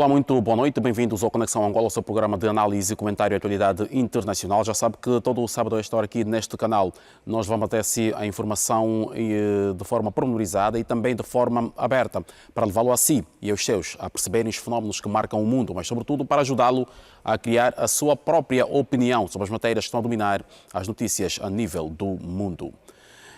Olá, muito boa noite, bem-vindos ao Conexão Angola, o seu programa de análise, comentário e atualidade internacional. Já sabe que todo o sábado a esta hora aqui neste canal nós vamos até si a informação de forma pormenorizada e também de forma aberta, para levá-lo a si e aos seus a perceberem os fenómenos que marcam o mundo, mas sobretudo para ajudá-lo a criar a sua própria opinião sobre as matérias que estão a dominar as notícias a nível do mundo.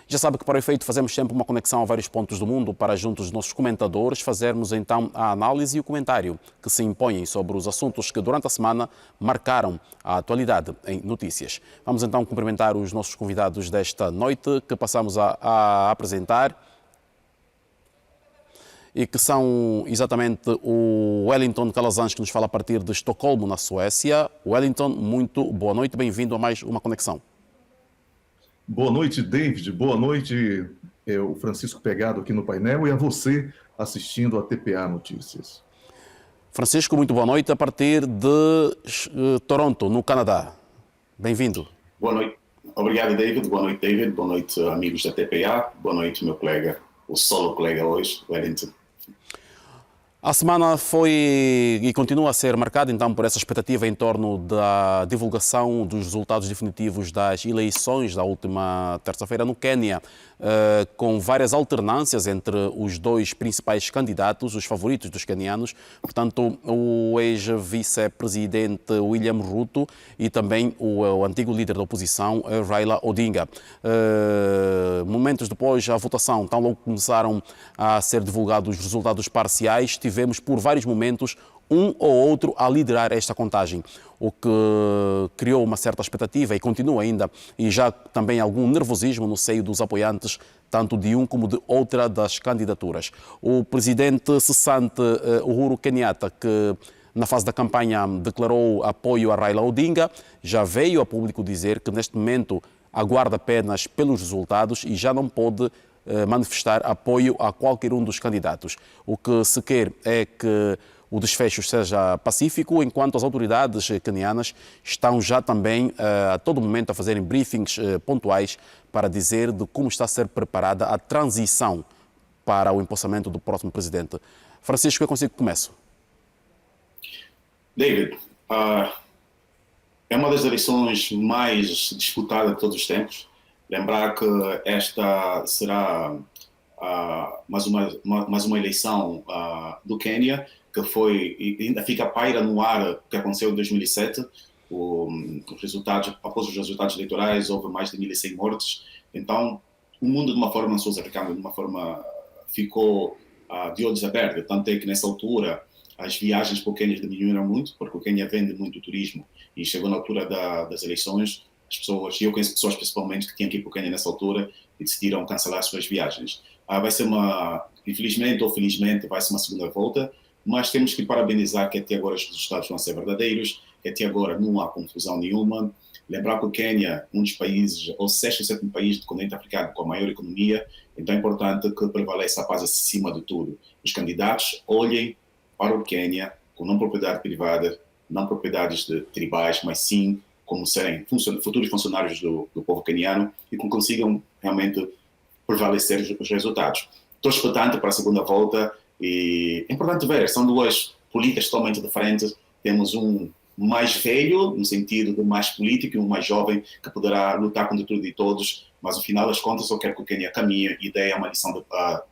Já sabe que para o efeito fazemos sempre uma conexão a vários pontos do mundo para juntos dos nossos comentadores fazermos então a análise e o comentário que se impõem sobre os assuntos que durante a semana marcaram a atualidade em notícias. Vamos então cumprimentar os nossos convidados desta noite que passamos a apresentar e que são exatamente o Wellington Calazans, que nos fala a partir de Estocolmo, na Suécia. Wellington, muito boa noite, bem-vindo a mais uma conexão. Boa noite, David. Boa noite, o Francisco Pegado aqui no painel e a você assistindo a TPA Notícias. Francisco, muito boa noite a partir de Toronto, no Canadá. Bem-vindo. Boa noite. Obrigado, David. Boa noite, David. Boa noite, amigos da TPA. Boa noite, meu colega, o solo colega hoje, Wellington. A semana foi e continua a ser marcada então por essa expectativa em torno da divulgação dos resultados definitivos das eleições da última terça-feira no Quênia, com várias alternâncias entre os dois principais candidatos, os favoritos dos quenianos, portanto o ex-vice-presidente William Ruto e também o antigo líder da oposição, Raila Odinga. Momentos depois da votação, tão logo começaram a ser divulgados os resultados parciais, tivemos por vários momentos um ou outro a liderar esta contagem, o que criou uma certa expectativa e continua ainda, e já também algum nervosismo no seio dos apoiantes, tanto de um como de outra das candidaturas. O presidente cessante Uhuru Kenyatta, que na fase da campanha declarou apoio a Raila Odinga, já veio a público dizer que neste momento aguarda apenas pelos resultados e já não pode manifestar apoio a qualquer um dos candidatos. O que se quer é que o desfecho seja pacífico, enquanto as autoridades quenianas estão já também a todo momento a fazerem briefings pontuais para dizer de como está a ser preparada a transição para o empossamento do próximo presidente. Francisco, eu consigo que começo. David, é uma das eleições mais disputadas de todos os tempos. Lembrar que esta será mais uma eleição do Quênia, que foi, e ainda fica paira no ar o que aconteceu em 2007. Após os resultados eleitorais, houve mais de 1.100 mortes. Então, o mundo, de uma forma sul-africana, de uma forma, ficou de olhos abertos. Tanto é que, nessa altura, as viagens para o Quênia diminuíram muito, porque o Quênia vende muito turismo. E chegou na altura das eleições, as pessoas, e eu conheço pessoas principalmente que tinham que ir para o Quênia nessa altura e decidiram cancelar as suas viagens. Vai ser infelizmente ou felizmente, vai ser uma segunda volta, mas temos que parabenizar que até agora os resultados vão ser verdadeiros, que até agora não há confusão nenhuma. Lembrar que o Quênia, um dos países, ou sexto ou sétimo país do continente africano com a maior economia, então é importante que prevaleça a paz acima de tudo. Os candidatos olhem para o Quênia com não propriedade privada, não propriedades tribais, mas sim como serem futuros funcionários do povo queniano e que consigam realmente prevalecer os resultados. Estou expectante para a segunda volta e é importante ver, são duas políticas totalmente diferentes. Temos um mais velho, no sentido de mais político, e um mais jovem que poderá lutar contra tudo e todos, mas no final das contas eu quero que o Quênia caminhe e dê uma lição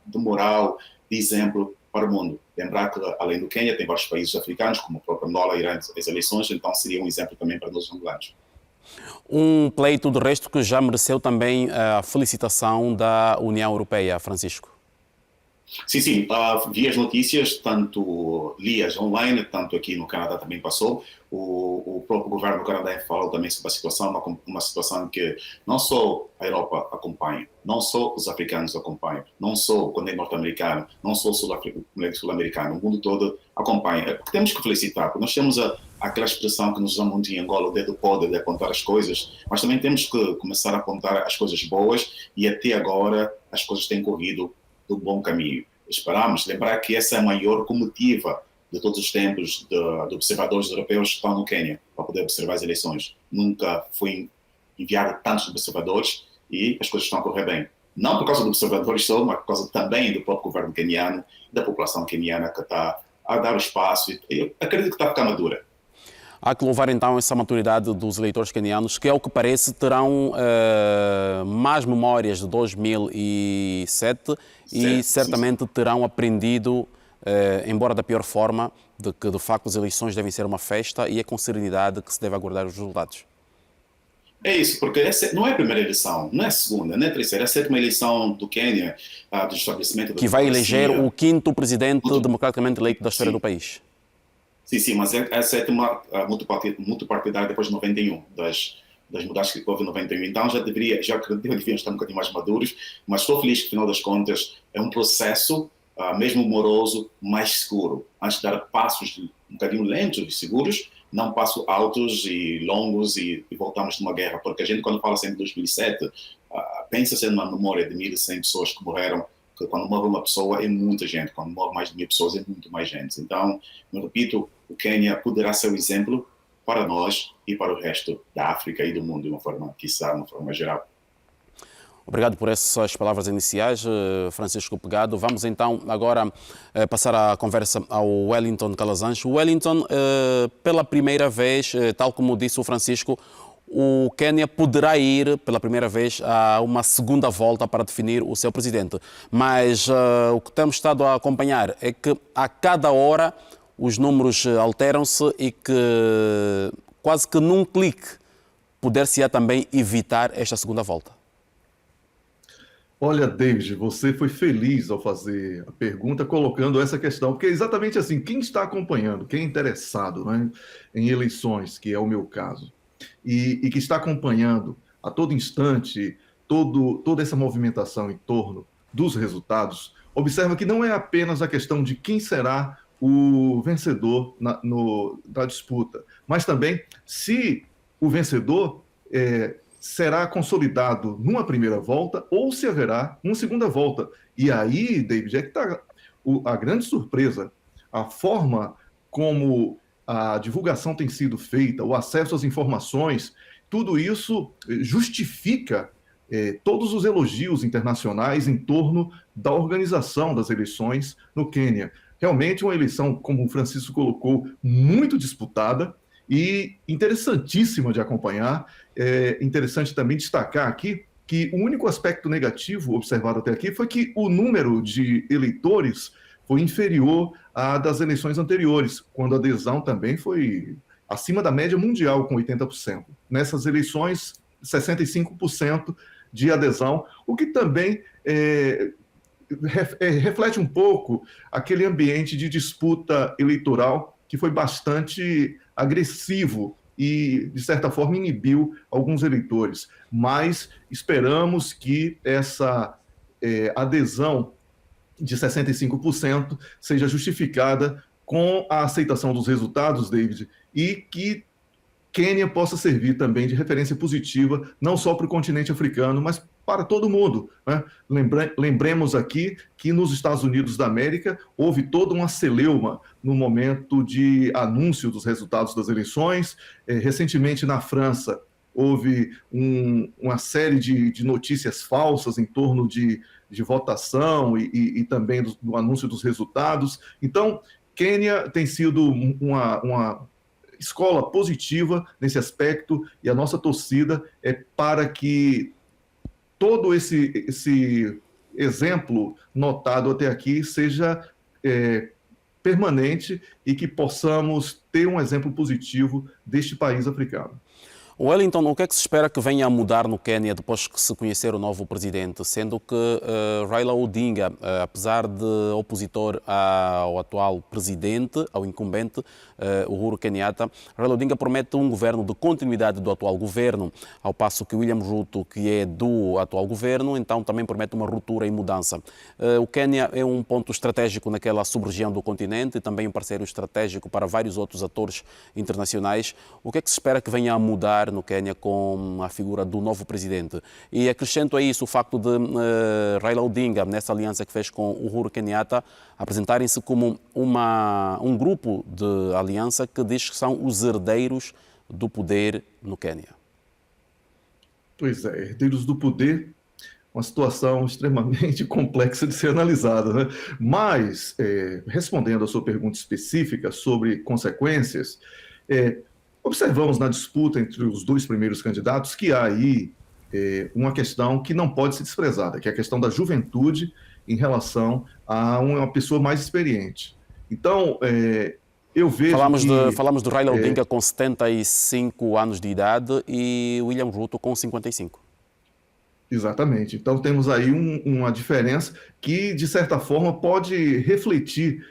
de moral, de exemplo para o mundo. Lembrar que, além do Quênia, tem vários países africanos, como o próprio Angola, irão as eleições, então seria um exemplo também para nós angolanos. Um pleito, de resto, que já mereceu também a felicitação da União Europeia, Francisco. Sim, vi as notícias, tanto li-as online, tanto aqui no Canadá também passou. O próprio governo do Canadá falou também sobre a situação, uma situação que não só a Europa acompanha, não só os africanos acompanham, não só o continente norte-americano, não só o sul-americano, o mundo todo acompanha. É porque temos que felicitar, porque nós temos aquela expressão que nos usamos muito em Angola, o dedo podre de apontar as coisas, mas também temos que começar a apontar as coisas boas e até agora as coisas têm corrido do bom caminho. Esperamos lembrar que essa é a maior comitiva de todos os tempos de observadores europeus que estão no Quênia para poder observar as eleições. Nunca foi enviado tantos observadores e as coisas estão a correr bem. Não por causa dos observadores só, mas por causa também do próprio governo queniano e da população queniana que está a dar o espaço. Eu acredito que está a ficar madura. Há que louvar então essa maturidade dos eleitores quenianos, que ao que parece terão mais memórias de 2007 e certamente terão aprendido, embora da pior forma, de que de facto as eleições devem ser uma festa e é com serenidade que se deve aguardar os resultados. É isso, porque essa não é a primeira eleição, não é a segunda, não é a terceira, é a sétima eleição do Quênia, do estabelecimento da que vai eleger o quinto presidente democraticamente eleito da história sim. do país. Sim, mas é a sétima multipartidária depois de 91, das mudanças que houve em 91. Então já deviam estar um bocadinho mais maduros, mas estou feliz que, no final das contas, é um processo, mesmo moroso, mais seguro. Antes de dar passos um bocadinho lentos e seguros, não passos altos e longos e voltamos de uma guerra. Porque a gente, quando fala sempre de 2007, pensa-se numa memória de 1.100 pessoas que morreram. Porque quando morre uma pessoa é muita gente, quando morre mais de 1.000 pessoas é muito mais gente. Então, eu repito, o Quênia poderá ser um exemplo para nós e para o resto da África e do mundo, de uma forma, quiçá, de uma forma geral. Obrigado por essas palavras iniciais, Francisco Pegado. Vamos então agora passar a conversa ao Wellington Calazans. Wellington, pela primeira vez, tal como disse o Francisco, o Quênia poderá ir pela primeira vez a uma segunda volta para definir o seu presidente. Mas o que temos estado a acompanhar é que a cada hora os números alteram-se e que quase que num clique poder-se-á também evitar esta segunda volta. Olha, David, você foi feliz ao fazer a pergunta colocando essa questão, porque é exatamente assim, quem está acompanhando, quem é interessado, né, em eleições, que é o meu caso, e que está acompanhando a todo instante toda essa movimentação em torno dos resultados, observa que não é apenas a questão de quem será o vencedor da disputa, mas também se o vencedor será consolidado numa primeira volta ou se haverá uma segunda volta. E aí, David, é que está a grande surpresa, a forma como a divulgação tem sido feita, o acesso às informações, tudo isso justifica todos os elogios internacionais em torno da organização das eleições no Quênia. Realmente uma eleição, como o Francisco colocou, muito disputada e interessantíssima de acompanhar. É interessante também destacar aqui que o único aspecto negativo observado até aqui foi que o número de eleitores foi inferior à das eleições anteriores, quando a adesão também foi acima da média mundial, com 80%. Nessas eleições, 65% de adesão, o que também reflete um pouco aquele ambiente de disputa eleitoral que foi bastante agressivo e, de certa forma, inibiu alguns eleitores. Mas esperamos que essa adesão de 65% seja justificada com a aceitação dos resultados, David, e que Quênia possa servir também de referência positiva, não só para o continente africano, mas para todo mundo, né? Lembremos aqui que nos Estados Unidos da América houve toda uma celeuma no momento de anúncio dos resultados das eleições. Recentemente, na França, houve uma série de notícias falsas em torno de votação e também do anúncio dos resultados. Então, Quênia tem sido uma escola positiva nesse aspecto, e a nossa torcida é para que todo esse exemplo notado até aqui seja permanente e que possamos ter um exemplo positivo deste país africano. Wellington, o que é que se espera que venha a mudar no Quênia depois que se conhecer o novo presidente, sendo que Raila Odinga, apesar de opositor ao atual presidente, ao incumbente Uhuru Kenyatta, Raila Odinga promete um governo de continuidade do atual governo, ao passo que William Ruto, que é do atual governo, então também promete uma ruptura e mudança. O Quênia é um ponto estratégico naquela sub-região do continente e também um parceiro estratégico para vários outros atores internacionais. O que é que se espera que venha a mudar no Quênia com a figura do novo presidente? E acrescento a isso o facto de Raila Odinga, nessa aliança que fez com Uhuru Kenyatta, apresentarem-se como um grupo de aliança que diz que são os herdeiros do poder no Quênia. Pois é, herdeiros do poder, uma situação extremamente complexa de ser analisada, né? Mas, respondendo à sua pergunta específica sobre consequências, observamos na disputa entre os dois primeiros candidatos que há aí uma questão que não pode ser desprezada, que é a questão da juventude em relação a uma pessoa mais experiente. Então, eu vejo falamos do Raila Odinga com 75 anos de idade e William Ruto com 55. Exatamente. Então, temos aí uma diferença que, de certa forma, pode refletir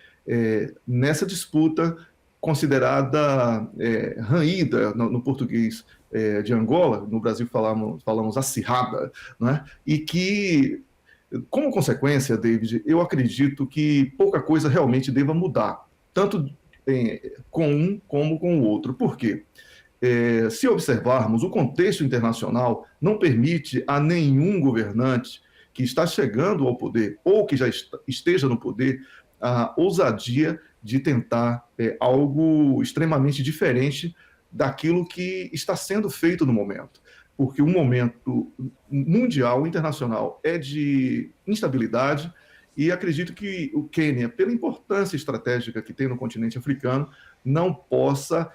nessa disputa considerada ranhida no português de Angola, no Brasil falamos acirrada, né? E que, como consequência, David, eu acredito que pouca coisa realmente deva mudar, tanto com um como com o outro. Por quê? Se observarmos, o contexto internacional não permite a nenhum governante que está chegando ao poder ou que já esteja no poder a ousadia de tentar algo extremamente diferente daquilo que está sendo feito no momento. Porque o momento mundial, internacional, é de instabilidade e acredito que o Quênia, pela importância estratégica que tem no continente africano, não possa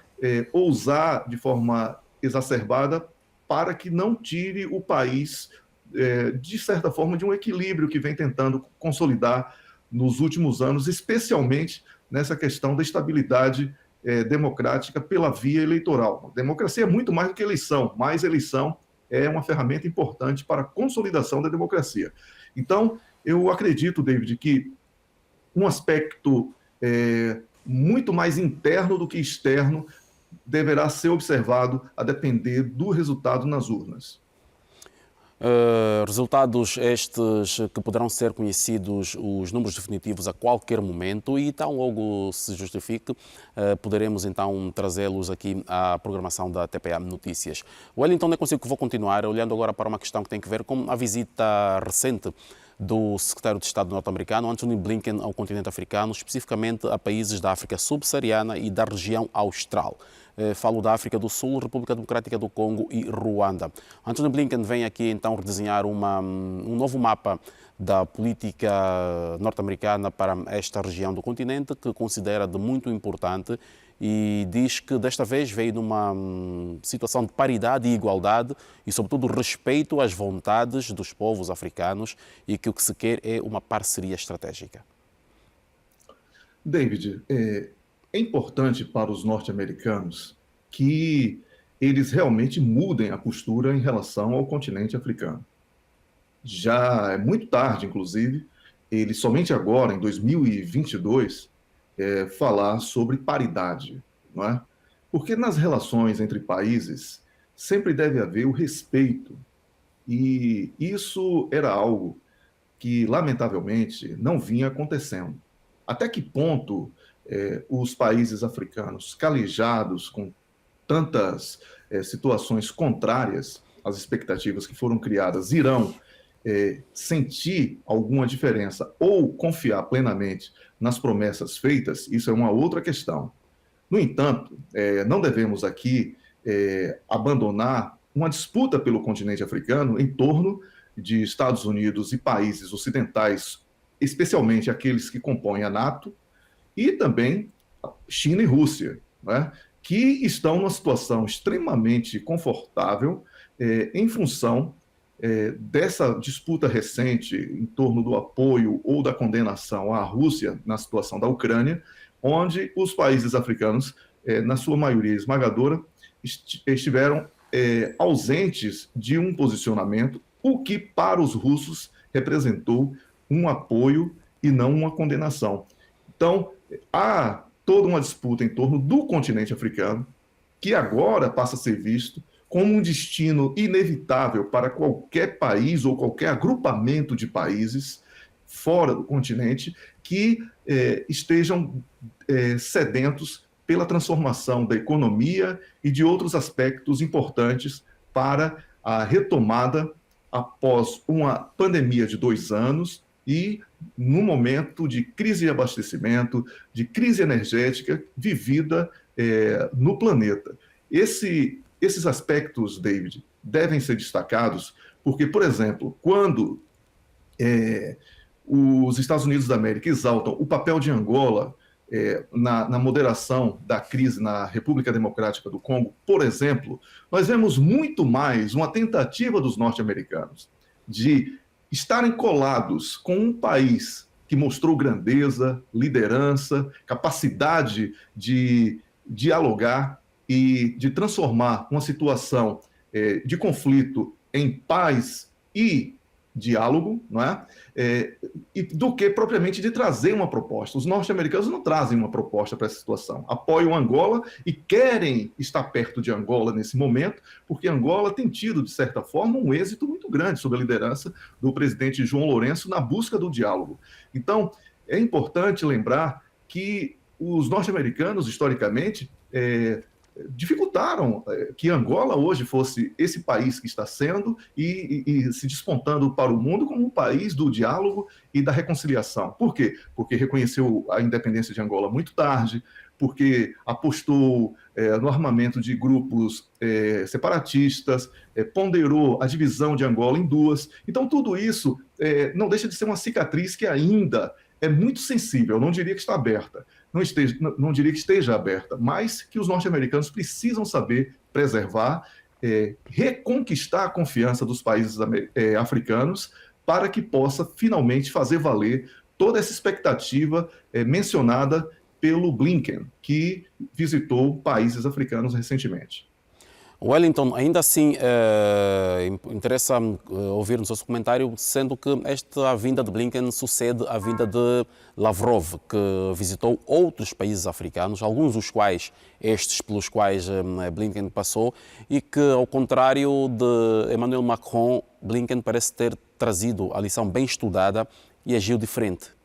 ousar de forma exacerbada para que não tire o país, de certa forma, de um equilíbrio que vem tentando consolidar nos últimos anos, especialmente nessa questão da estabilidade democrática pela via eleitoral. A democracia é muito mais do que eleição, mas eleição é uma ferramenta importante para a consolidação da democracia. Então, eu acredito, David, que um aspecto muito mais interno do que externo deverá ser observado a depender do resultado nas urnas. Resultados estes que poderão ser conhecidos os números definitivos a qualquer momento e tão logo se justifique, poderemos então trazê-los aqui à programação da TPA Notícias. Wellington, não é consigo que vou continuar, olhando agora para uma questão que tem que ver com a visita recente do secretário de Estado norte-americano, Antony Blinken, ao continente africano, especificamente a países da África subsaariana e da região austral. Falo da África do Sul, República Democrática do Congo e Ruanda. Antony Blinken vem aqui então redesenhar um novo mapa da política norte-americana para esta região do continente, que considera de muito importante e diz que desta vez veio numa situação de paridade e igualdade e, sobretudo, respeito às vontades dos povos africanos e que o que se quer é uma parceria estratégica. David, é importante para os norte-americanos que eles realmente mudem a postura em relação ao continente africano. Já é muito tarde, inclusive, eles somente agora, em 2022, falar sobre paridade, não é? Porque nas relações entre países sempre deve haver o respeito, e isso era algo que, lamentavelmente, não vinha acontecendo. Até que ponto os países africanos, calejados com tantas situações contrárias às expectativas que foram criadas, irão sentir alguma diferença ou confiar plenamente nas promessas feitas? Isso é uma outra questão. No entanto, não devemos aqui abandonar uma disputa pelo continente africano em torno de Estados Unidos e países ocidentais, especialmente aqueles que compõem a NATO, e também China e Rússia, né, que estão numa situação extremamente confortável em função dessa disputa recente em torno do apoio ou da condenação à Rússia na situação da Ucrânia, onde os países africanos, na sua maioria esmagadora, estiveram ausentes de um posicionamento, o que para os russos representou um apoio e não uma condenação. Então, há toda uma disputa em torno do continente africano, que agora passa a ser visto como um destino inevitável para qualquer país ou qualquer agrupamento de países fora do continente que estejam sedentos pela transformação da economia e de outros aspectos importantes para a retomada após uma pandemia de 2 anos e no momento de crise de abastecimento, de crise energética vivida no planeta. Esses aspectos, David, devem ser destacados Porque, por exemplo, quando os Estados Unidos da América exaltam o papel de Angola na moderação da crise na República Democrática do Congo, por exemplo, nós vemos muito mais uma tentativa dos norte-americanos de estarem colados com um país que mostrou grandeza, liderança, capacidade de dialogar e de transformar uma situação de conflito em paz e diálogo, não é? Do que propriamente de trazer uma proposta. Os norte-americanos não trazem uma proposta para essa situação. Apoiam Angola e querem estar perto de Angola nesse momento, porque Angola tem tido, de certa forma, um êxito muito grande sob a liderança do presidente João Lourenço na busca do diálogo. Então, é importante lembrar que os norte-americanos, historicamente, dificultaram que Angola hoje fosse esse país que está sendo e se despontando para o mundo como um país do diálogo e da reconciliação. Por quê? Porque reconheceu a independência de Angola muito tarde, porque apostou no armamento de grupos separatistas, ponderou a divisão de Angola em duas. Então, tudo isso não deixa de ser uma cicatriz que ainda é muito sensível, eu não diria que está aberta, não diria que esteja aberta, mas que os norte-americanos precisam saber preservar, reconquistar a confiança dos países africanos para que possa finalmente fazer valer toda essa expectativa mencionada pelo Blinken, que visitou países africanos recentemente. Wellington, ainda assim, interessa ouvir o seu comentário, sendo que esta vinda de Blinken sucede à vinda de Lavrov, que visitou outros países africanos, alguns dos quais estes pelos quais Blinken passou, e que, ao contrário de Emmanuel Macron, Blinken parece ter trazido a lição bem estudada e agiu diferente.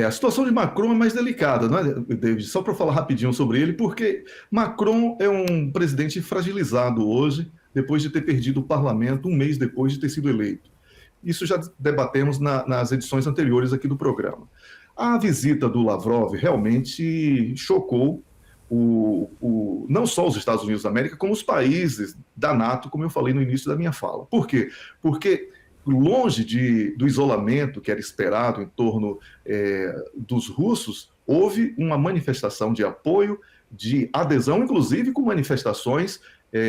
A situação de Macron é mais delicada, não é, David? Só para falar rapidinho sobre ele, porque Macron é um presidente fragilizado hoje, depois de ter perdido o parlamento um mês depois de ter sido eleito. Isso já debatemos nas edições anteriores aqui do programa. A visita do Lavrov realmente chocou não só os Estados Unidos da América, como os países da NATO, como eu falei no início da minha fala. Por quê? Porque longe do isolamento que era esperado em torno dos russos, houve uma manifestação de apoio, de adesão, inclusive com manifestações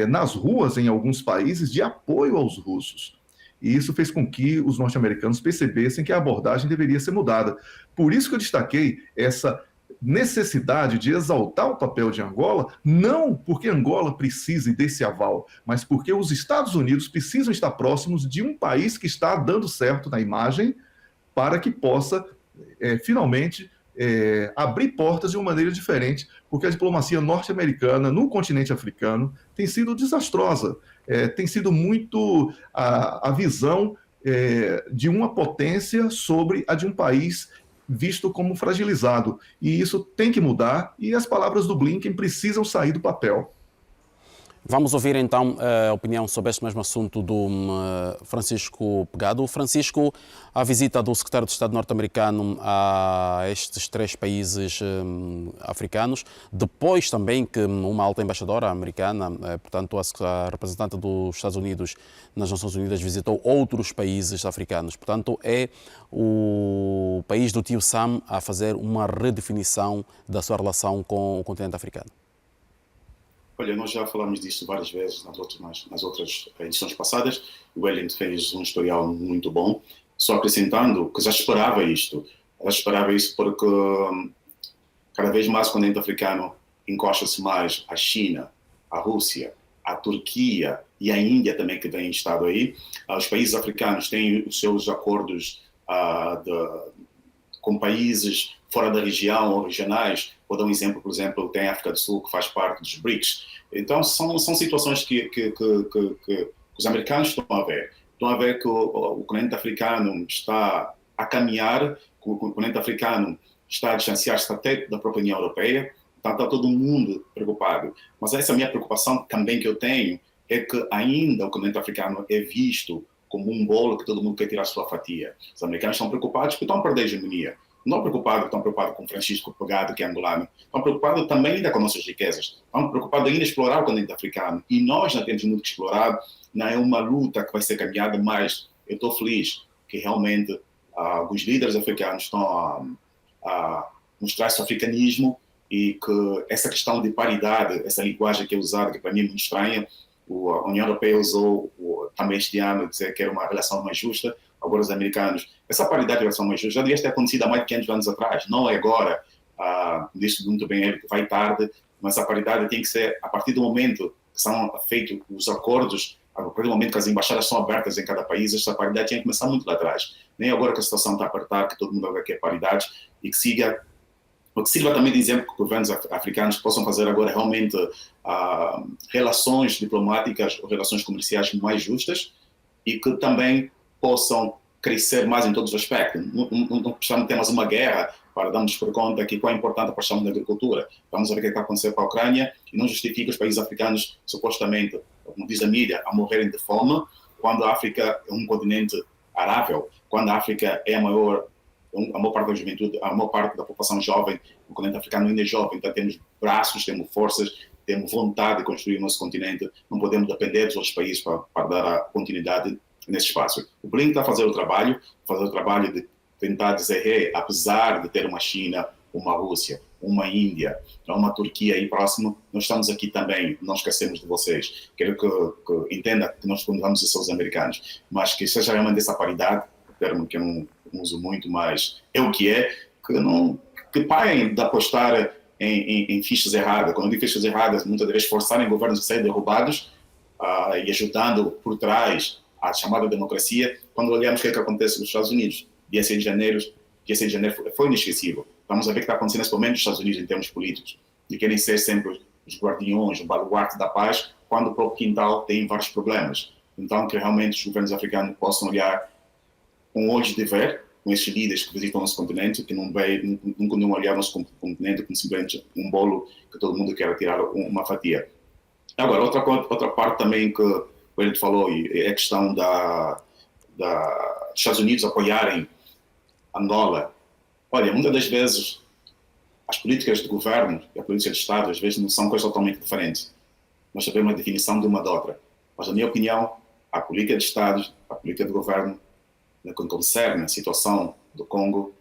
nas ruas em alguns países de apoio aos russos. E isso fez com que os norte-americanos percebessem que a abordagem deveria ser mudada. Por isso que eu destaquei essa necessidade de exaltar o papel de Angola, não porque Angola precise desse aval, mas porque os Estados Unidos precisam estar próximos de um país que está dando certo na imagem para que possa, finalmente, abrir portas de uma maneira diferente, porque a diplomacia norte-americana no continente africano tem sido desastrosa, tem sido muito a visão de uma potência sobre a de um país visto como fragilizado. E isso tem que mudar, e as palavras do Blinken precisam sair do papel. Vamos ouvir então a opinião sobre este mesmo assunto do Francisco Pegado. Francisco, a visita do secretário de Estado norte-americano a estes três países africanos, depois também que uma alta embaixadora americana, portanto a representante dos Estados Unidos nas Nações Unidas, visitou outros países africanos. Portanto, é o país do tio Sam a fazer uma redefinição da sua relação com o continente africano. Olha, nós já falamos disso várias vezes nas outras edições passadas. O Wellington fez um historial muito bom, só acrescentando que já esperava isto. Já esperava isso porque cada vez mais o continente africano encosta-se mais à China, à Rússia, à Turquia e à Índia também, que tem estado aí. Os países africanos têm os seus acordos com países fora da região ou regionais. Vou dar um exemplo, por exemplo, tem a África do Sul, que faz parte dos BRICS. Então, são situações que os americanos estão a ver. Estão a ver que o continente africano está a caminhar, que o continente africano está a distanciar-se até da própria União Europeia. Então, está todo mundo preocupado. Mas essa minha preocupação também que eu tenho é que ainda o continente africano é visto como um bolo que todo mundo quer tirar a sua fatia. Os americanos estão preocupados porque estão a perder a hegemonia. Não estão preocupados com Francisco Pegado, que é angolano. Estão preocupados também ainda com nossas riquezas. Estão preocupados ainda em explorar o continente africano. E nós já temos muito que explorar não é uma luta que vai ser caminhada, mas eu estou feliz que realmente alguns líderes africanos estão a mostrar esse africanismo e que essa questão de paridade, essa linguagem que é usada, que para mim é muito estranha, a União Europeia usou também este ano dizer que era uma relação mais justa, agora os americanos, essa paridade de relação mais justa já devia ter acontecido há mais de 500 anos atrás, não é agora, disse muito bem ele que vai tarde, mas a paridade tem que ser a partir do momento que são feitos os acordos, a partir do momento que as embaixadas são abertas em cada país, essa paridade tinha que começar muito lá atrás. Nem agora que a situação está a apertar, que todo mundo vai querer paridade, e que siga, o que sirva também de exemplo que os governos africanos possam fazer agora realmente relações diplomáticas ou relações comerciais mais justas e que também possam crescer mais em todos os aspectos. Não precisamos ter mais uma guerra para darmos por conta que quão importante a questão da agricultura. Vamos ver o que está acontecendo com a Ucrânia e não justifica os países africanos, supostamente, como diz a mídia, a morrerem de fome, quando a África é um continente arável, quando a África é a maior parte da juventude, a maior parte da população jovem, o continente africano ainda é jovem, então temos braços, temos forças, temos vontade de construir o nosso continente, não podemos depender dos outros países para dar a continuidade nesse espaço. O Blinken está a fazer o trabalho de tentar dizer, hey, apesar de ter uma China, uma Rússia, uma Índia, uma Turquia aí próximo, nós estamos aqui também, não esquecemos de vocês. Quero que entenda que nós vamos ser os americanos, mas que seja realmente essa paridade, termo que eu não uso muito, mas é o que é, que parem de apostar em fichas erradas. Quando eu digo fichas erradas, muitas vezes forçarem governos a serem derrubados e ajudando por trás a chamada democracia, quando olhamos o que é que acontece nos Estados Unidos. Dia 6 de janeiro foi inesquecível. Vamos ver o que está acontecendo nesse momento nos Estados Unidos em termos políticos. E querem ser sempre os guardiões, o baluarte da paz, quando o próprio quintal tem vários problemas. Então, que realmente os governos africanos possam olhar com olhos de ver, com esses líderes que visitam o nosso continente, que não continuam a olhar o nosso continente como simplesmente um bolo que todo mundo quer tirar uma fatia. Agora, outra parte também que o Pedro falou é a questão dos Estados Unidos apoiarem Angola. Olha, muitas das vezes as políticas de governo e a política de Estado às vezes não são coisas totalmente diferentes. Nós sabemos a definição de uma da outra. Mas, na minha opinião, a política de Estado, a política de governo, no que concerne a situação do Congo,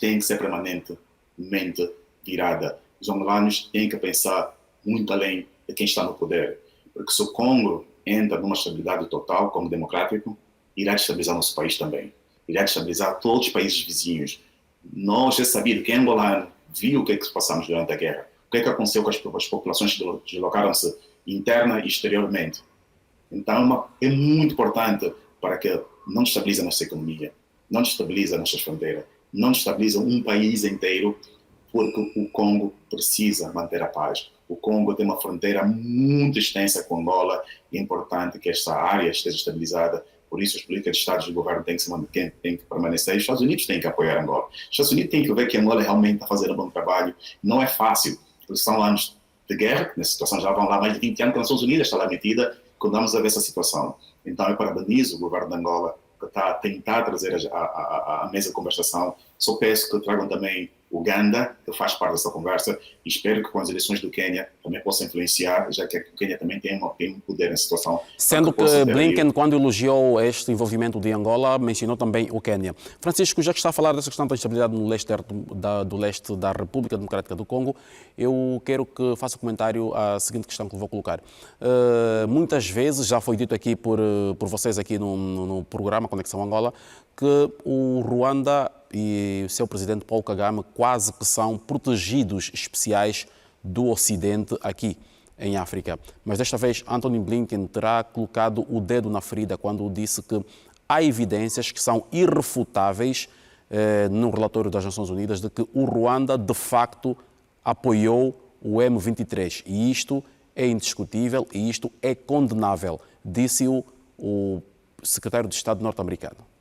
tem que ser permanentemente virada. Os angolanos têm que pensar muito além de quem está no poder. Porque se o Congo entra numa estabilidade total, como democrático, irá destabilizar nosso país também. Irá destabilizar todos os países vizinhos. Nós já sabíamos que angolano viu o que é que passamos durante a guerra. O que é que aconteceu com as populações que deslocaram-se interna e exteriormente. Então, é muito importante para que não destabilize a nossa economia, não destabilize as nossas fronteiras, não destabilize um país inteiro, porque o Congo precisa manter a paz. O Congo tem uma fronteira muito extensa com Angola, e é importante que esta área esteja estabilizada. Por isso, as políticas de Estado e de governo têm que permanecer. Os Estados Unidos têm que apoiar Angola. Os Estados Unidos têm que ver que Angola realmente está fazendo um bom trabalho. Não é fácil, porque são anos de guerra, nessa situação já vão lá mais de 20 anos que as Nações Unidas está lá metida, quando vamos a ver essa situação. Então, eu parabenizo o governo de Angola, que está a tentar trazer a mesa de conversação. Só peço que tragam também Uganda, que faz parte dessa conversa, e espero que com as eleições do Quênia também possa influenciar, já que o Quênia também tem um poder na situação. Sendo que Blinken, quando elogiou este envolvimento de Angola, mencionou também o Quênia. Francisco, já que está a falar dessa questão da instabilidade no leste do leste da República Democrática do Congo, eu quero que faça um comentário à seguinte questão que vou colocar. Muitas vezes, já foi dito aqui por vocês aqui no programa Conexão Angola, que o Ruanda e o seu presidente Paul Kagame quase que são protegidos especiais do Ocidente aqui em África. Mas desta vez Antony Blinken terá colocado o dedo na ferida quando disse que há evidências que são irrefutáveis no relatório das Nações Unidas de que o Ruanda de facto apoiou o M23 e isto é indiscutível e isto é condenável, disse-o o secretário de Estado norte-americano.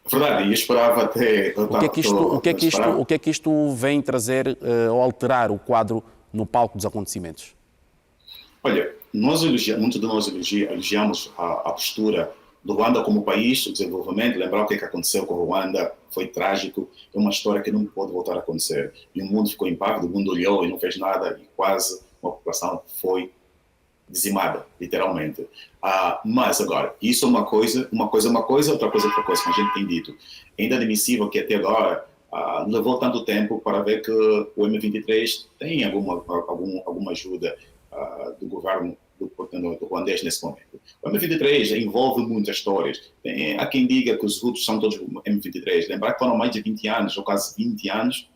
Verdade, e esperava até... O que é que isto vem trazer ou alterar o quadro no palco dos acontecimentos? Olha, muitos de nós elogiamos a postura do Ruanda como país, o desenvolvimento, lembrar o que aconteceu com o Ruanda, foi trágico, é uma história que não pode voltar a acontecer. E o mundo ficou impávido, o mundo olhou e não fez nada, e quase uma população foi dizimada, literalmente. Mas agora, isso é uma coisa, outra coisa, outra coisa, como a gente tem dito. É inadmissível que até agora levou tanto tempo para ver que o M23 tem alguma ajuda do governo do ruandês nesse momento. O M23 envolve muitas histórias. Há quem diga que os Hutus são todos M23. Lembrar que foram mais de 20 anos, ou quase 20 anos,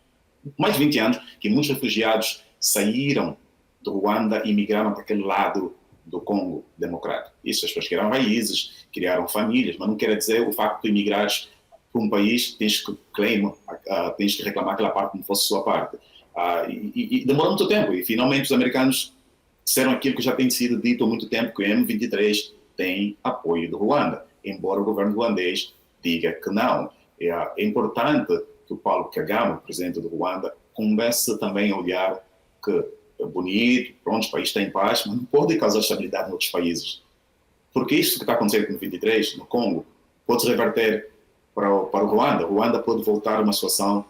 mais de 20 anos, que muitos refugiados saíram do Ruanda e migraram para aquele lado do Congo Democrático. Isso, as pessoas criaram raízes, criaram famílias, mas não quer dizer o facto de imigrares para um país, tens que reclamar aquela parte como fosse sua parte. E demora muito tempo, e finalmente os americanos disseram aquilo que já tem sido dito há muito tempo, que o M23 tem apoio do Ruanda, embora o governo ruandês diga que não. É importante que o Paulo Kagame, o presidente do Ruanda, comece também a olhar que é bonito, pronto, o país está em paz, mas não pode causar estabilidade em outros países. Porque isto que está acontecendo com o M23, no Congo, pode se reverter para o Ruanda. O Ruanda pode voltar a uma situação...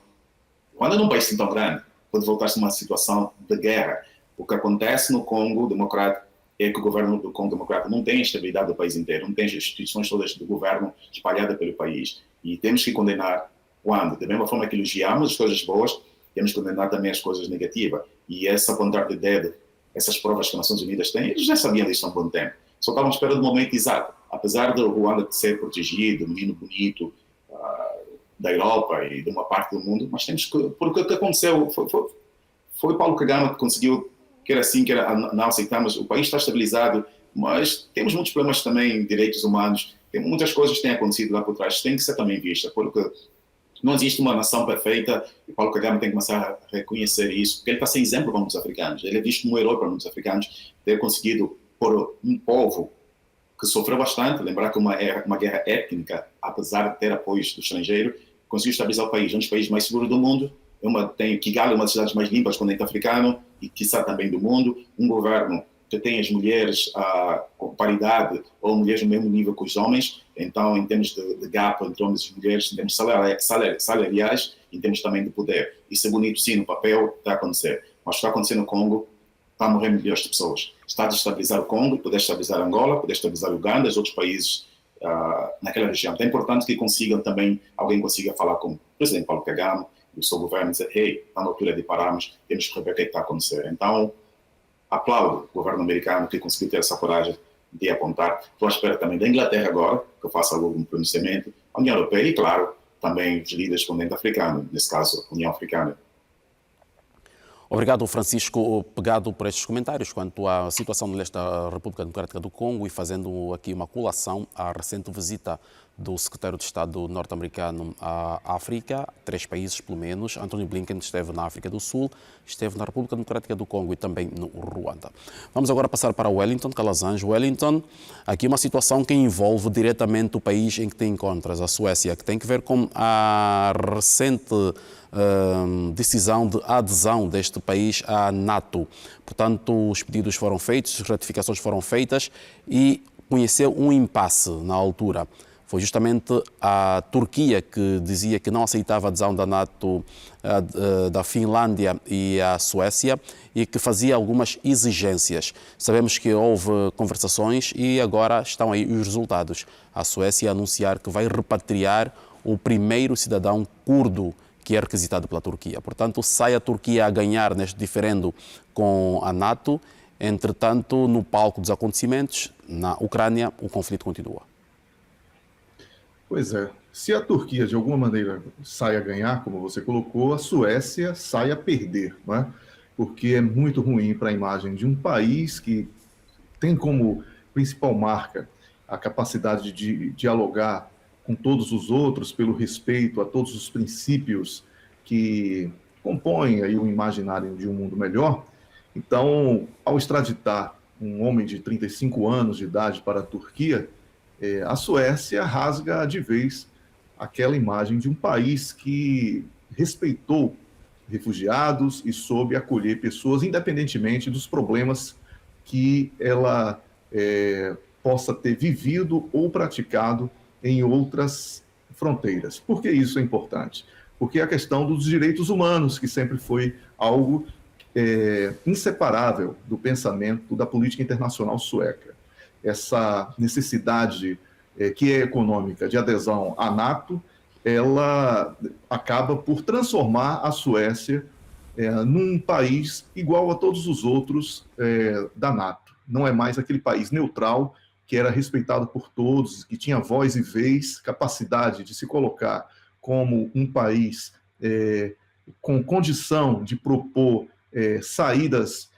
O Ruanda não é um país tão grande, pode voltar-se a uma situação de guerra. O que acontece no Congo Democrático é que o governo do Congo Democrático não tem a estabilidade do país inteiro, não tem as instituições todas do governo espalhadas pelo país. E temos que condenar o Ruanda. Da mesma forma que elogiamos as coisas boas, temos que condenar também as coisas negativas. E essa apontar de dedo, essas provas que as Nações Unidas têm, eles já sabiam disso há um bom tempo. Só estavam esperando o momento exato. Apesar do Ruanda ser protegido, menino bonito, da Europa e de uma parte do mundo, mas temos que... Porque o que aconteceu foi Paulo Kagame que conseguiu, quer assim, quer não aceitamos, o país está estabilizado, mas temos muitos problemas também, direitos humanos, tem muitas coisas que têm acontecido lá por trás, tem que ser também vista, porque não existe uma nação perfeita e Paulo Kagame tem que começar a reconhecer isso, porque ele está sem exemplo para muitos africanos, ele é visto como um herói para muitos africanos, ter conseguido por um povo que sofreu bastante, lembrar que uma guerra étnica, apesar de ter apoios do estrangeiro, conseguiu estabilizar o país, um dos países mais seguros do mundo, tem Kigali, uma das cidades mais limpas do continente africano e quiçá também do mundo, um governo que tem as mulheres com paridade ou mulheres no mesmo nível que os homens, então em termos de gap entre homens e mulheres, em termos salariais, em termos também de poder. Isso é bonito sim no papel, está a acontecer, mas está acontecendo no Congo, está a morrer milhões de pessoas. Está a destabilizar o Congo, poder estabilizar Angola, poder estabilizar Uganda, os outros países naquela região. Então é importante que alguém consiga falar com o presidente Paulo Kagame e o seu governo e dizer, hey, está na altura de pararmos, temos que rever o que está a acontecer. Então, aplaudo o governo americano que conseguiu ter essa coragem de apontar. Estou à espera também da Inglaterra agora, que faça algum pronunciamento, a União Europeia e, claro, também os líderes do continente africano, nesse caso, a União Africana. Obrigado, Francisco, pegado por estes comentários quanto à situação no leste da República Democrática do Congo e fazendo aqui uma colação à recente visita do secretário de Estado norte-americano à África, 3 países pelo menos. Anthony Blinken esteve na África do Sul, esteve na República Democrática do Congo e também no Ruanda. Vamos agora passar para Wellington, Calazans. Wellington, aqui uma situação que envolve diretamente o país em que te encontras, a Suécia, que tem que ver com a recente decisão de adesão deste país à NATO. Portanto, os pedidos foram feitos, as ratificações foram feitas e conheceu um impasse na altura. Foi justamente a Turquia que dizia que não aceitava a adesão da NATO, da Finlândia e a Suécia e que fazia algumas exigências. Sabemos que houve conversações e agora estão aí os resultados. A Suécia a anunciar que vai repatriar o primeiro cidadão curdo que é requisitado pela Turquia. Portanto, sai a Turquia a ganhar neste diferendo com a NATO. Entretanto, no palco dos acontecimentos, na Ucrânia, o conflito continua. Pois é. Se a Turquia, de alguma maneira, sai a ganhar, como você colocou, a Suécia sai a perder, não é? Porque é muito ruim para a imagem de um país que tem como principal marca a capacidade de dialogar com todos os outros, pelo respeito a todos os princípios que compõem aí o imaginário de um mundo melhor. Então, ao extraditar um homem de 35 anos de idade para a Turquia, a Suécia rasga de vez aquela imagem de um país que respeitou refugiados e soube acolher pessoas, independentemente dos problemas que ela possa ter vivido ou praticado em outras fronteiras. Por que isso é importante? Porque a questão dos direitos humanos, que sempre foi algo inseparável do pensamento da política internacional sueca. Essa necessidade que é econômica de adesão à NATO, ela acaba por transformar a Suécia num país igual a todos os outros da NATO. Não é mais aquele país neutral que era respeitado por todos, que tinha voz e vez, capacidade de se colocar como um país com condição de propor saídas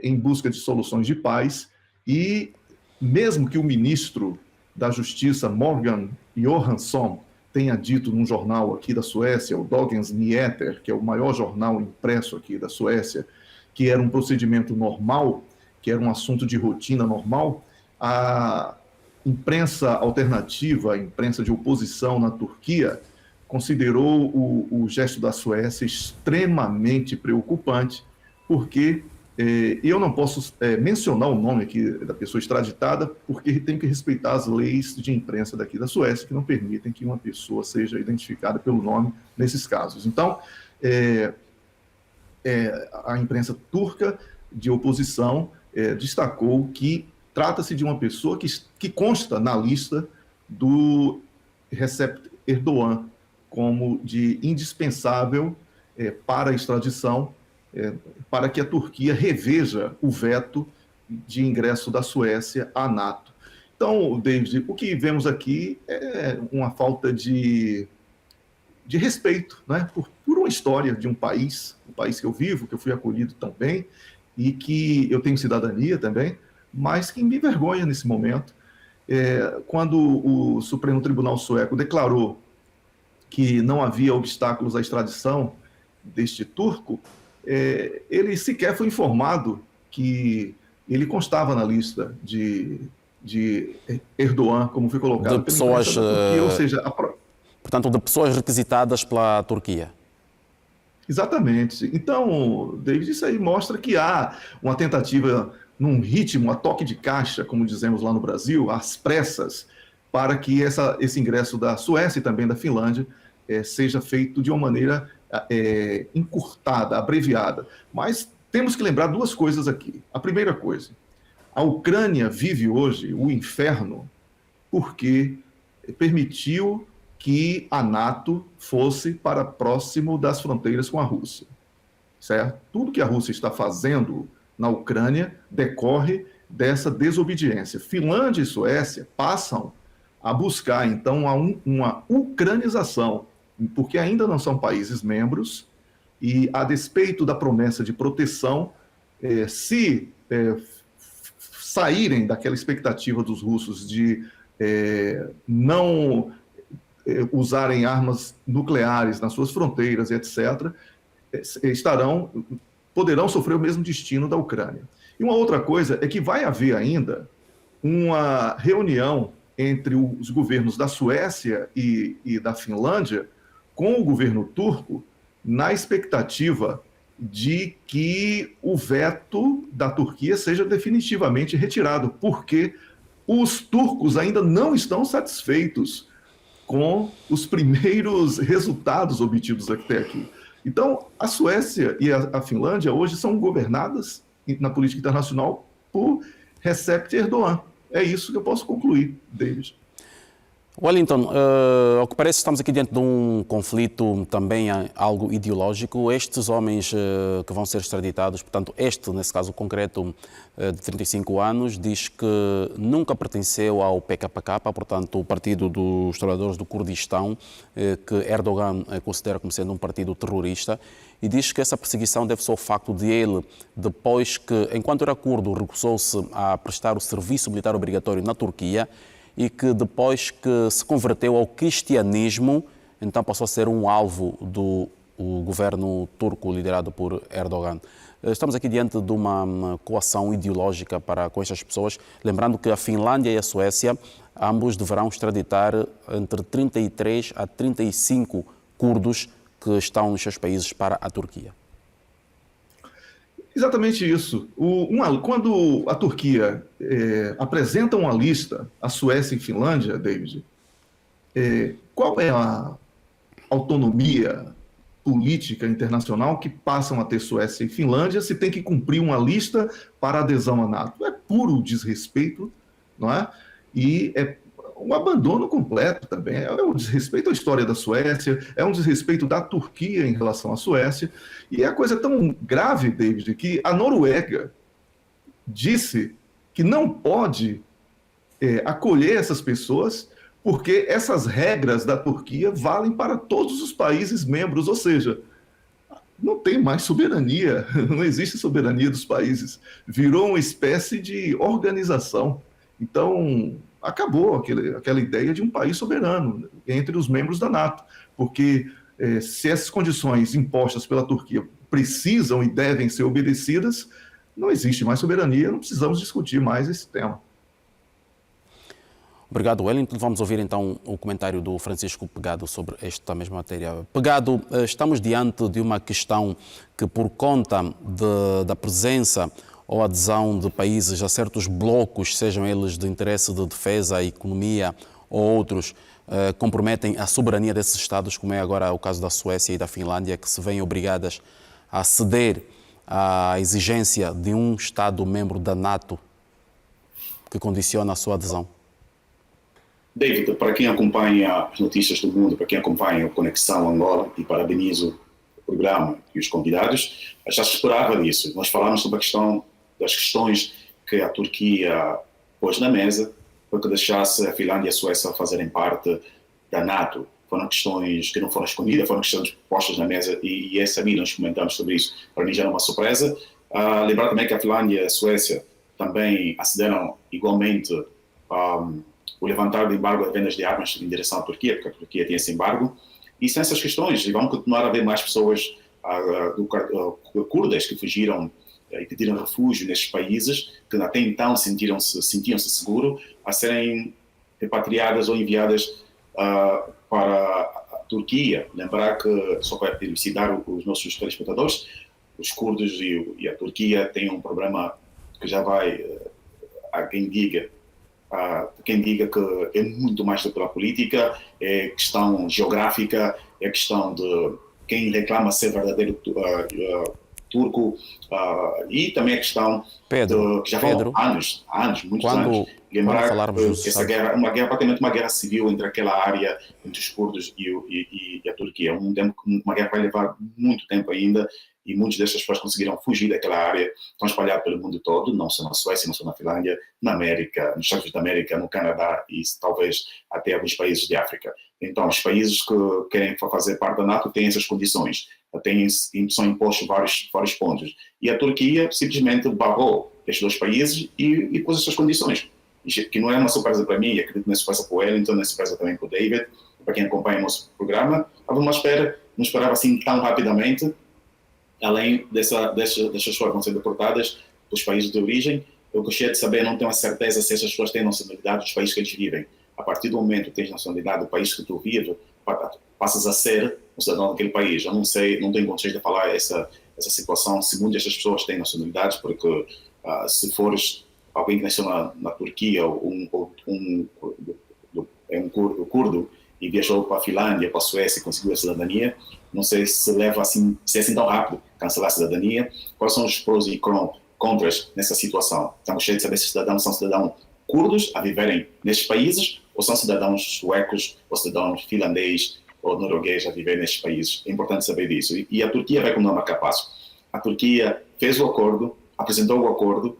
em busca de soluções de paz. E mesmo que o ministro da Justiça, Morgan Johansson, tenha dito num jornal aqui da Suécia, o Dagens Nyheter, que é o maior jornal impresso aqui da Suécia, que era um procedimento normal, que era um assunto de rotina normal, a imprensa alternativa, a imprensa de oposição na Turquia, considerou o gesto da Suécia extremamente preocupante, porque eu não posso mencionar o nome aqui da pessoa extraditada, porque tem que respeitar as leis de imprensa daqui da Suécia, que não permitem que uma pessoa seja identificada pelo nome nesses casos. Então, a imprensa turca de oposição destacou que trata-se de uma pessoa que consta na lista do Recep Erdogan como de indispensável para a extradição, para que a Turquia reveja o veto de ingresso da Suécia à NATO. Então, David, o que vemos aqui é uma falta de respeito, né, por uma história de um país, o país que eu vivo, que eu fui acolhido também, e que eu tenho cidadania também, mas que me envergonha nesse momento. Quando o Supremo Tribunal Sueco declarou que não havia obstáculos à extradição deste turco, ele sequer foi informado que ele constava na lista de Erdogan, como foi colocado de pessoas, pela imprensa da Turquia, ou seja, portanto, de pessoas requisitadas pela Turquia. Exatamente. Então, David, isso aí mostra que há uma tentativa num ritmo, a toque de caixa, como dizemos lá no Brasil, às pressas, para que esse ingresso da Suécia e também da Finlândia seja feito de uma maneira encurtada, abreviada. Mas temos que lembrar duas coisas aqui. A primeira coisa, a Ucrânia vive hoje o inferno porque permitiu que a NATO fosse para próximo das fronteiras com a Rússia, certo? Tudo que a Rússia está fazendo na Ucrânia decorre dessa desobediência. Finlândia e Suécia passam a buscar, então, uma ucranização, porque ainda não são países membros, e a despeito da promessa de proteção, se saírem daquela expectativa dos russos de não usarem armas nucleares nas suas fronteiras, etc., poderão sofrer o mesmo destino da Ucrânia. E uma outra coisa é que vai haver ainda uma reunião entre os governos da Suécia e da Finlândia com o governo turco, na expectativa de que o veto da Turquia seja definitivamente retirado, porque os turcos ainda não estão satisfeitos com os primeiros resultados obtidos até aqui. Então, a Suécia e a Finlândia hoje são governadas na política internacional por Recep Erdogan. É isso que eu posso concluir, David. Wellington, ao que parece estamos aqui diante de um conflito também algo ideológico. Estes homens que vão ser extraditados, portanto nesse caso concreto de 35 anos, diz que nunca pertenceu ao PKK, portanto o Partido dos Trabalhadores do Kurdistão, que Erdogan considera como sendo um partido terrorista, e diz que essa perseguição deve-se ao facto de ele, depois que, enquanto era curdo, recusou-se a prestar o serviço militar obrigatório na Turquia, e que depois que se converteu ao cristianismo, então passou a ser um alvo do governo turco liderado por Erdogan. Estamos aqui diante de uma coação ideológica com estas pessoas, lembrando que a Finlândia e a Suécia, ambos deverão extraditar entre 33 a 35 curdos que estão nos seus países para a Turquia. Exatamente isso. Quando a Turquia apresenta uma lista, a Suécia e Finlândia, David, qual é a autonomia política internacional que passam a ter Suécia e Finlândia se tem que cumprir uma lista para adesão à NATO. É puro desrespeito, não é? E é um abandono completo também. É um desrespeito à história da Suécia, é um desrespeito da Turquia em relação à Suécia. E é a coisa tão grave, David, que a Noruega disse que não pode acolher essas pessoas porque essas regras da Turquia valem para todos os países membros, ou seja, não tem mais soberania, não existe soberania dos países, virou uma espécie de organização. Então, acabou aquela ideia de um país soberano entre os membros da NATO, porque se essas condições impostas pela Turquia precisam e devem ser obedecidas, não existe mais soberania, não precisamos discutir mais esse tema. Obrigado, Wellington. Vamos ouvir então o comentário do Francisco Pegado sobre esta mesma matéria. Pegado, estamos diante de uma questão que, por conta da presença ou adesão de países a certos blocos, sejam eles de interesse de defesa, economia ou outros, comprometem a soberania desses Estados, como é agora o caso da Suécia e da Finlândia, que se veem obrigadas a ceder à exigência de um Estado-membro da NATO que condiciona a sua adesão. David, para quem acompanha as notícias do mundo, para quem acompanha o Conexão Angola, e parabenizo o programa e os convidados, já se esperava disso. Nós falamos sobre a questão das questões que a Turquia pôs na mesa para que deixasse a Finlândia e a Suécia fazerem parte da NATO. Foram questões que não foram escondidas, foram questões postas na mesa e essa mim nós comentamos sobre isso. Para mim já era uma surpresa. Lembrar também que a Finlândia e a Suécia também acederam igualmente o levantar do embargo de vendas de armas em direção à Turquia, porque a Turquia tem esse embargo, e são essas questões, e vão continuar a haver mais pessoas curdas que fugiram e pediram refúgio nestes países, que até então sentiam-se seguros, a serem repatriadas ou enviadas para a Turquia. Lembrar que, só para elucidar os nossos telespectadores, os curdos e a Turquia têm um problema que já vai, a quem diga que é muito mais do que a política, é questão geográfica, é questão de quem reclama ser verdadeiro turco, e também a questão que já vão anos, muitos anos. Lembrar que essa guerra, praticamente uma guerra civil entre aquela área, entre os curdos e a Turquia. Uma guerra que vai levar muito tempo ainda, e muitas dessas pessoas conseguiram fugir daquela área, estão espalhadas pelo mundo todo, não só na Suécia, não só na Finlândia, na América, nos Estados Unidos da América, no Canadá e talvez até alguns países de África. Então, os países que querem fazer parte da NATO têm essas condições, são impostos vários pontos. E a Turquia simplesmente barrou estes dois países e pôs essas condições, que não é uma surpresa para mim, acredito que não é surpresa para o Wellington, não é surpresa também para o David, para quem acompanha o nosso programa. Havia uma espera, não esperava assim tão rapidamente. Além dessas pessoas vão ser deportadas dos países de origem, eu gostaria de saber, não tenho a certeza se essas pessoas têm nacionalidade dos países que eles vivem. A partir do momento que tens nacionalidade do país que tu vives, passas a ser um cidadão daquele país. Eu não sei, não tenho condições de falar essa situação, se muitas dessas pessoas têm nacionalidades, porque se fores alguém que nasceu na Turquia, um curdo, e viajou para a Finlândia, para a Suécia e conseguiu a cidadania, não sei se leva assim, se é assim tão rápido cancelar a cidadania. Quais são os prós e contras nessa situação? Então, gostaria de saber se cidadãos são cidadãos curdos a viverem nestes países ou são cidadãos suecos ou cidadãos finlandês ou norueguês a viver nestes países. É importante saber disso. E a Turquia vai como não marcar passo. A Turquia fez o acordo, apresentou o acordo,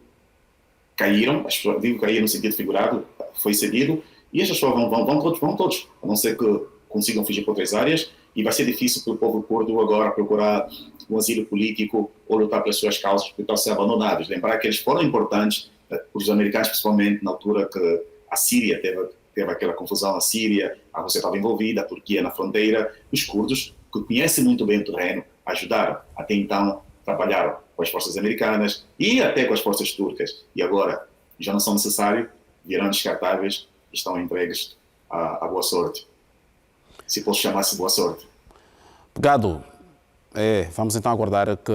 caíram, as pessoas, digo caíram no sentido figurado, foi cedido, e essas pessoas vão todos, a não ser que consigam fugir para outras áreas, e vai ser difícil para o povo curdo agora procurar um asilo político ou lutar pelas suas causas, porque estão a ser abandonados. Lembrar que eles foram importantes, os americanos principalmente, na altura que a Síria teve aquela confusão na Síria, a Rússia estava envolvida, a Turquia na fronteira, os curdos, que conhecem muito bem o terreno, ajudaram. Até então, trabalharam com as forças americanas e até com as forças turcas. E agora, já não são necessários, virão descartáveis, estão entregues à boa sorte. Se posso chamar-se boa sorte. Pegado, vamos então aguardar que,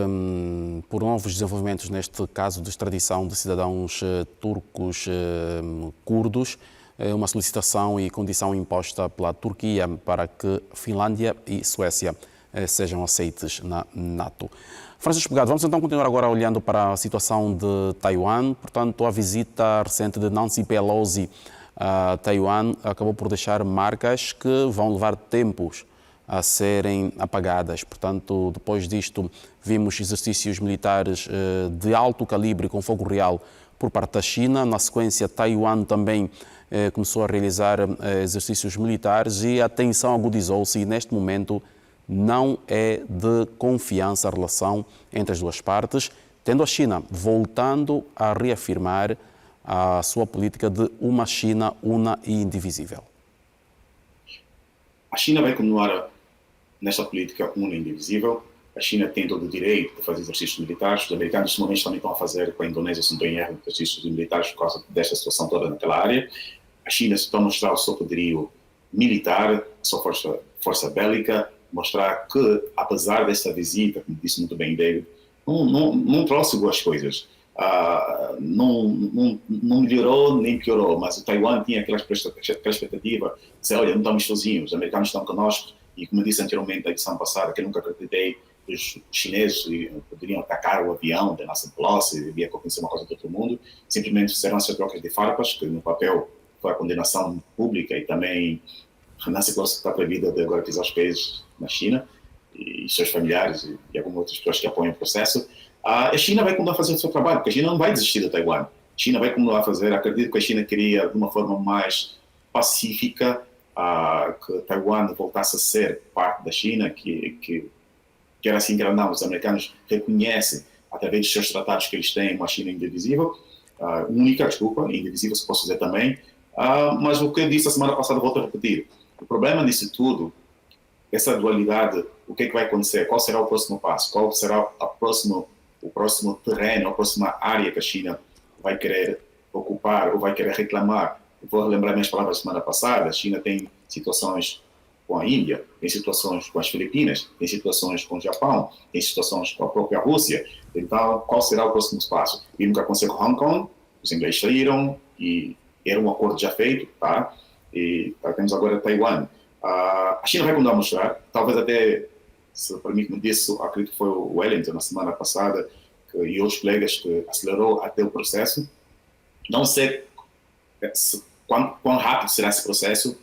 por novos desenvolvimentos neste caso de extradição de cidadãos turcos curdos, uma solicitação e condição imposta pela Turquia para que Finlândia e Suécia sejam aceites na NATO. Francisco Pegado, vamos então continuar agora olhando para a situação de Taiwan. Portanto, a visita recente de Nancy Pelosi a Taiwan acabou por deixar marcas que vão levar tempos a serem apagadas. Portanto, depois disto, vimos exercícios militares de alto calibre com fogo real por parte da China. Na sequência, Taiwan também começou a realizar exercícios militares e a tensão agudizou-se e, neste momento, não é de confiança a relação entre as duas partes, tendo a China voltando a reafirmar a sua política de uma China una e indivisível. A China vai continuar nesta política una e indivisível. A China tem todo o direito de fazer exercícios militares. Os americanos, neste momento, também estão a fazer com a Indonésia, se não estou em erro, exercícios militares por causa desta situação toda naquela área. A China está a mostrar o seu poderio militar, a sua força bélica, mostrar que, apesar desta visita, como disse muito bem David, não trouxe boas coisas. Não melhorou nem piorou, mas o Taiwan tinha aquela expectativa de dizer, olha, não estamos sozinhos, os americanos estão conosco, e como eu disse anteriormente na edição passada, que eu nunca acreditei que os chineses poderiam atacar o avião da Nancy Pelosi, ia acontecer uma coisa de outro mundo, simplesmente fizeram essas trocas de farpas, que no papel foi a condenação pública, e também a Nancy Pelosi está proibida de agora pisar os pés na China, e seus familiares e algumas outras pessoas que apoiam o processo. A China vai continuar a fazer o seu trabalho, porque a China não vai desistir do Taiwan. A China vai continuar a fazer, acredito que a China queria, de uma forma mais pacífica, que Taiwan voltasse a ser parte da China, que era assim que era não. Os americanos reconhecem, através dos seus tratados que eles têm, uma China indivisível, indivisível se posso dizer também, mas o que eu disse a semana passada volto a repetir. O problema disso tudo, essa dualidade, o que vai acontecer, qual será o próximo passo, qual será o próximo terreno, a próxima área que a China vai querer ocupar ou vai querer reclamar. Eu vou relembrar minhas palavras da semana passada, a China tem situações com a Índia, tem situações com as Filipinas, tem situações com o Japão, tem situações com a própria Rússia. Então, qual será o próximo passo? Vimos que aconteceu com Hong Kong, os ingleses saíram e era um acordo já feito, tá? E temos agora Taiwan. A China vai continuar a mostrar, talvez até, se permite-me disso, acredito que foi o Wellington na semana passada, e outros colegas, que acelerou até o processo. Não sei quão rápido será esse processo,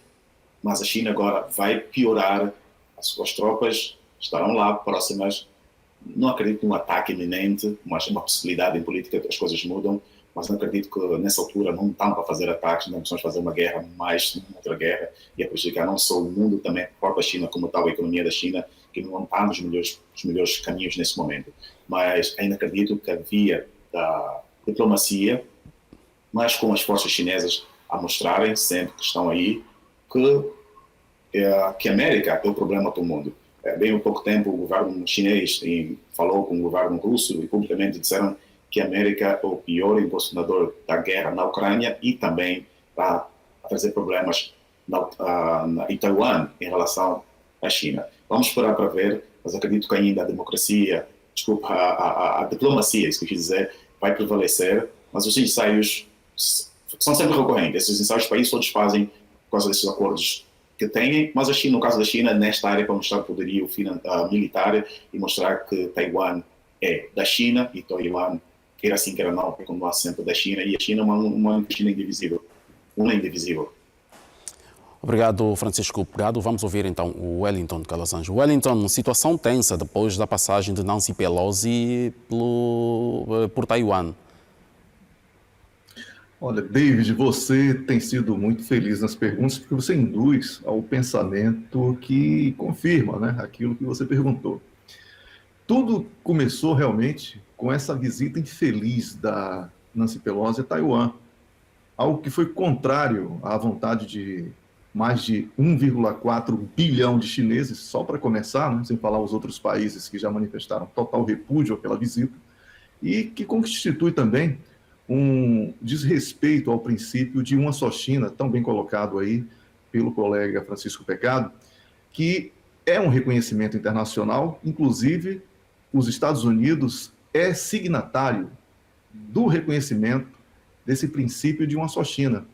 mas a China agora vai piorar, as suas tropas estarão lá próximas. Não acredito num ataque iminente, mas uma possibilidade em política que as coisas mudam, mas não acredito que nessa altura não estão para fazer ataques, não precisamos fazer uma guerra, mais outra guerra, e a prejudicar não só o mundo, também a própria China, como tal a economia da China, que não está nos melhores caminhos nesse momento. Mas ainda acredito que a via da diplomacia, mas com as forças chinesas a mostrarem sempre que estão aí, que a América é o problema do mundo. Bem há pouco tempo o governo chinês falou com o governo russo e publicamente disseram que a América é o pior impulsionador da guerra na Ucrânia e também para trazer problemas em Taiwan em relação à China. Vamos esperar para ver, mas acredito que ainda a democracia, a diplomacia, isso que eu quis dizer, vai prevalecer, mas os ensaios são sempre recorrentes. Esses ensaios os países todos fazem por causa desses acordos que têm, mas a China, no caso da China, nesta área, para mostrar o poderio militar e mostrar que Taiwan é da China e Taiwan, quer assim, quer não, vai continuar sempre da China, e a China é uma China indivisível, uma indivisível. Obrigado, Francisco Pegado. Vamos ouvir então o Wellington Calazans. Wellington, situação tensa depois da passagem de Nancy Pelosi por Taiwan. Olha, David, você tem sido muito feliz nas perguntas porque você induz ao pensamento que confirma, né, aquilo que você perguntou. Tudo começou realmente com essa visita infeliz da Nancy Pelosi a Taiwan, algo que foi contrário à vontade de mais de 1,4 bilhão de chineses, só para começar, né, sem falar os outros países que já manifestaram total repúdio àquela visita, e que constitui também um desrespeito ao princípio de uma só China, tão bem colocado aí pelo colega Francisco Pegado, que é um reconhecimento internacional, inclusive os Estados Unidos é signatário do reconhecimento desse princípio de uma só China.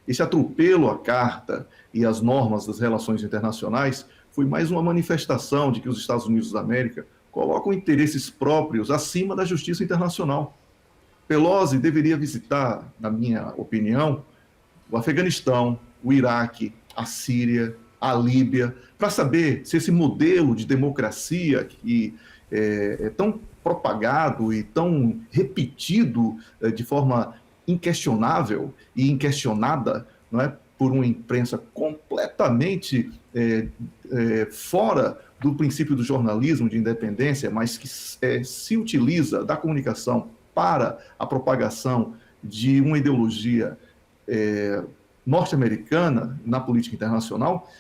esse atropelo à carta e às normas das relações internacionais foi mais uma manifestação de que os Estados Unidos da América colocam interesses próprios acima da justiça internacional. Pelosi deveria visitar, na minha opinião, o Afeganistão, o Iraque, a Síria, a Líbia, para saber se esse modelo de democracia que é tão propagado e tão repetido de forma inquestionável e inquestionada, não é, por uma imprensa completamente fora do princípio do jornalismo de independência, mas que se utiliza da comunicação para a propagação de uma ideologia norte-americana na política internacional,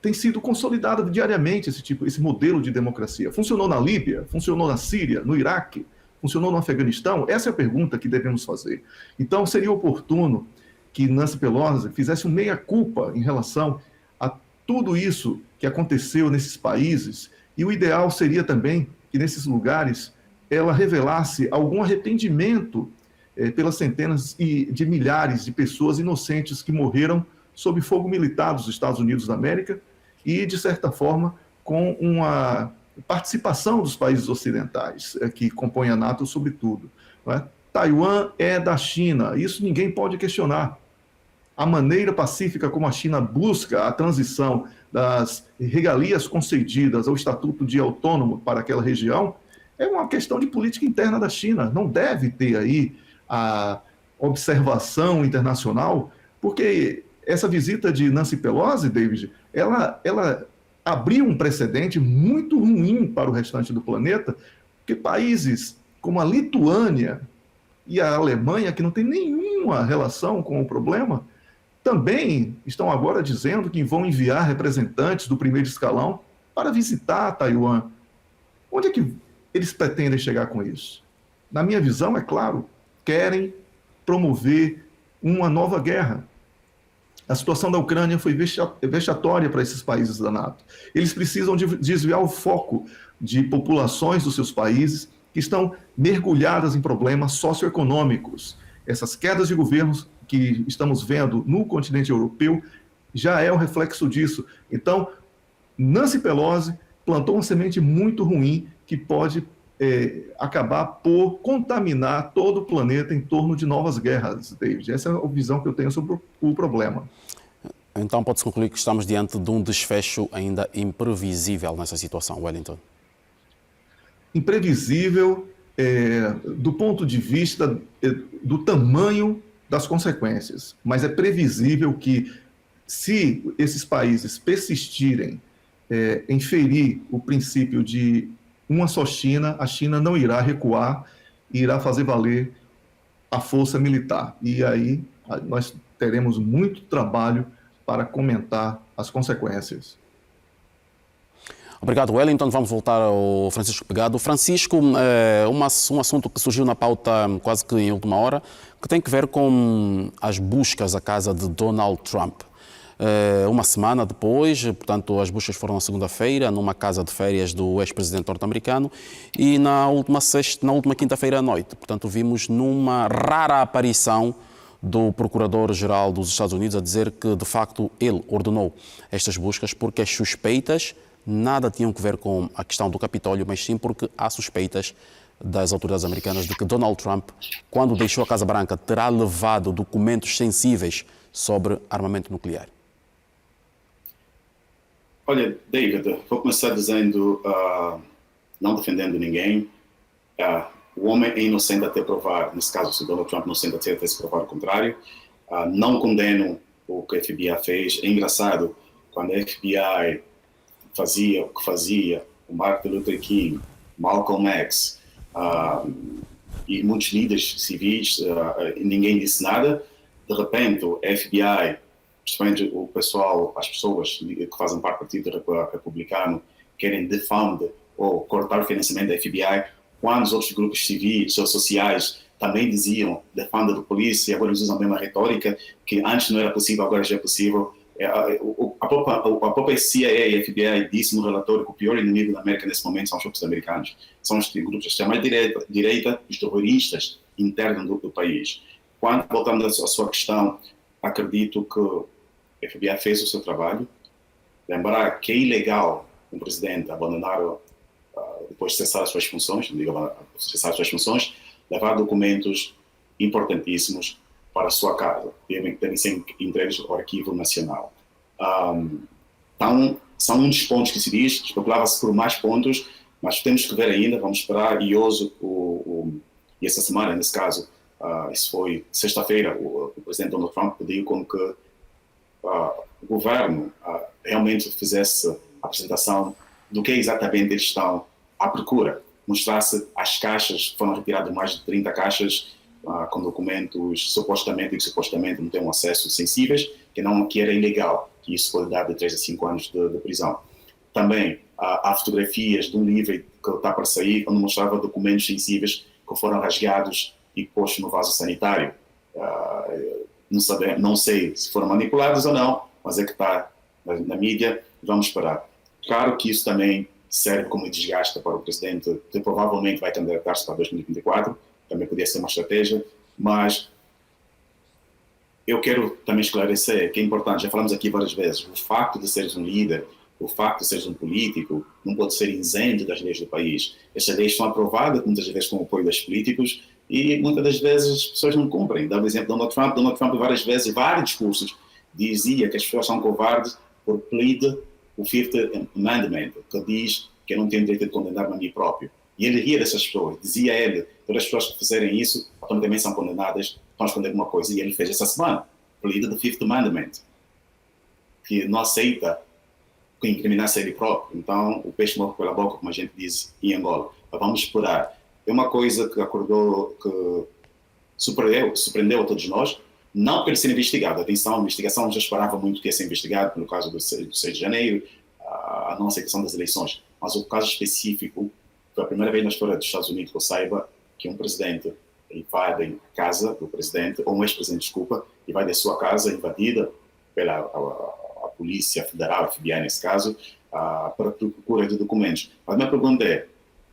tem sido consolidado diariamente esse modelo de democracia. Funcionou na Líbia, funcionou na Síria, no Iraque, funcionou no Afeganistão? Essa é a pergunta que devemos fazer. Então, seria oportuno que Nancy Pelosi fizesse um meia-culpa em relação a tudo isso que aconteceu nesses países, e o ideal seria também que nesses lugares ela revelasse algum arrependimento pelas centenas de milhares de pessoas inocentes que morreram sob fogo militar dos Estados Unidos da América e, de certa forma, com uma participação dos países ocidentais, que compõem a NATO, sobretudo. Não é? Taiwan é da China, isso ninguém pode questionar. A maneira pacífica como a China busca a transição das regalias concedidas ao Estatuto de Autônomo para aquela região é uma questão de política interna da China. Não deve ter aí a observação internacional, porque essa visita de Nancy Pelosi, David, ela abriu um precedente muito ruim para o restante do planeta, porque países como a Lituânia e a Alemanha, que não tem nenhuma relação com o problema, também estão agora dizendo que vão enviar representantes do primeiro escalão para visitar Taiwan. Onde é que eles pretendem chegar com isso? Na minha visão, é claro, querem promover uma nova guerra. A situação da Ucrânia foi vexatória para esses países da NATO. Eles precisam desviar o foco de populações dos seus países que estão mergulhadas em problemas socioeconômicos. Essas quedas de governos que estamos vendo no continente europeu já é um reflexo disso. Então, Nancy Pelosi plantou uma semente muito ruim que pode acabar por contaminar todo o planeta em torno de novas guerras, David. Essa é a visão que eu tenho sobre o problema. Então pode-se concluir que estamos diante de um desfecho ainda imprevisível nessa situação, Wellington? Imprevisível do ponto de vista do tamanho das consequências, mas é previsível que, se esses países persistirem em ferir o princípio de uma só China, a China não irá recuar e irá fazer valer a força militar. E aí nós teremos muito trabalho para comentar as consequências. Obrigado, Wellington. Vamos voltar ao Francisco Pegado. Francisco, um assunto que surgiu na pauta quase que em última hora, que tem que ver com as buscas à casa de Donald Trump. Uma semana depois, portanto, as buscas foram na segunda-feira, numa casa de férias do ex-presidente norte-americano, e na última quinta-feira à noite, portanto, vimos numa rara aparição do Procurador-Geral dos Estados Unidos a dizer que, de facto, ele ordenou estas buscas porque as suspeitas nada tinham que ver com a questão do Capitólio, mas sim porque há suspeitas das autoridades americanas de que Donald Trump, quando deixou a Casa Branca, terá levado documentos sensíveis sobre armamento nuclear. Olha, David, vou começar dizendo, não defendendo ninguém, o homem é inocente até provar, nesse caso, se Donald Trump é inocente até se provar o contrário. Não condeno o que a FBI fez. É engraçado, quando a FBI fazia o que fazia, o Martin Luther King, Malcolm X e muitos líderes civis, ninguém disse nada. De repente, o FBI, principalmente o pessoal, as pessoas que fazem parte do Partido Republicano, querem defender ou cortar o financiamento da FBI, quando os outros grupos civis ou sociais também diziam defenda a polícia, agora eles usam a mesma retórica, que antes não era possível, agora já é possível. A própria CIA e a FBI disse no relatório que o pior inimigo da América nesse momento são os grupos americanos, são os grupos de extrema direita, os terroristas internos do país. Quando, voltando à sua questão, acredito que a FBI fez o seu trabalho. Lembrar que é ilegal um presidente abandonar, depois de cessar as suas funções, levar documentos importantíssimos para a sua casa. Devem ser entregues ao Arquivo Nacional. Então, são um dos pontos que se diz, especulava-se por mais pontos, mas temos que ver ainda, vamos esperar. E hoje, e essa semana, nesse caso, isso foi sexta-feira, o presidente Donald Trump pediu com que o governo realmente fizesse a apresentação do que exatamente eles estão à procura. Mostrasse as caixas, foram retiradas mais de 30 caixas com documentos supostamente não têm um acesso sensíveis, que era ilegal, que isso pode dar de 3 a 5 anos de prisão. Também há fotografias de um livro que está para sair, onde mostrava documentos sensíveis que foram rasgados e postos no vaso sanitário. Não sei se foram manipulados ou não, mas é que está na mídia. Vamos esperar. Claro que isso também serve como desgaste para o presidente, que provavelmente vai candidatar-se para 2024, também podia ser uma estratégia, mas eu quero também esclarecer que é importante, já falamos aqui várias vezes, o facto de seres um líder, o facto de seres um político, não pode ser isento das leis do país. Estas leis são aprovadas muitas vezes com o apoio dos políticos e muitas das vezes as pessoas não cumprem. Dá o exemplo de Donald Trump várias vezes, vários discursos, dizia que as pessoas são covardes por plead o Fifth Amendment, que diz que eu não tenho direito de condenar-me a mim próprio. E ele ria dessas pessoas, dizia ele, todas as pessoas que fizerem isso também são condenadas, estão a esconder alguma coisa. E ele fez essa semana, plead the Fifth Amendment, que não aceita incriminar-se ele próprio. Então, o peixe morre pela boca, como a gente diz em Angola. Mas vamos esperar. É uma coisa que que surpreendeu a todos nós, não por ele ser investigado. Atenção, a investigação já esperava muito que ia ser investigado, no caso do 6 de janeiro, a não aceitação das eleições. Mas o caso específico, foi a primeira vez na história dos Estados Unidos que eu saiba que um presidente invade a casa do presidente, ou um ex-presidente, desculpa, e vai da sua casa invadida pela a Polícia Federal, a FBI nesse caso, para procura de documentos. A minha pergunta é,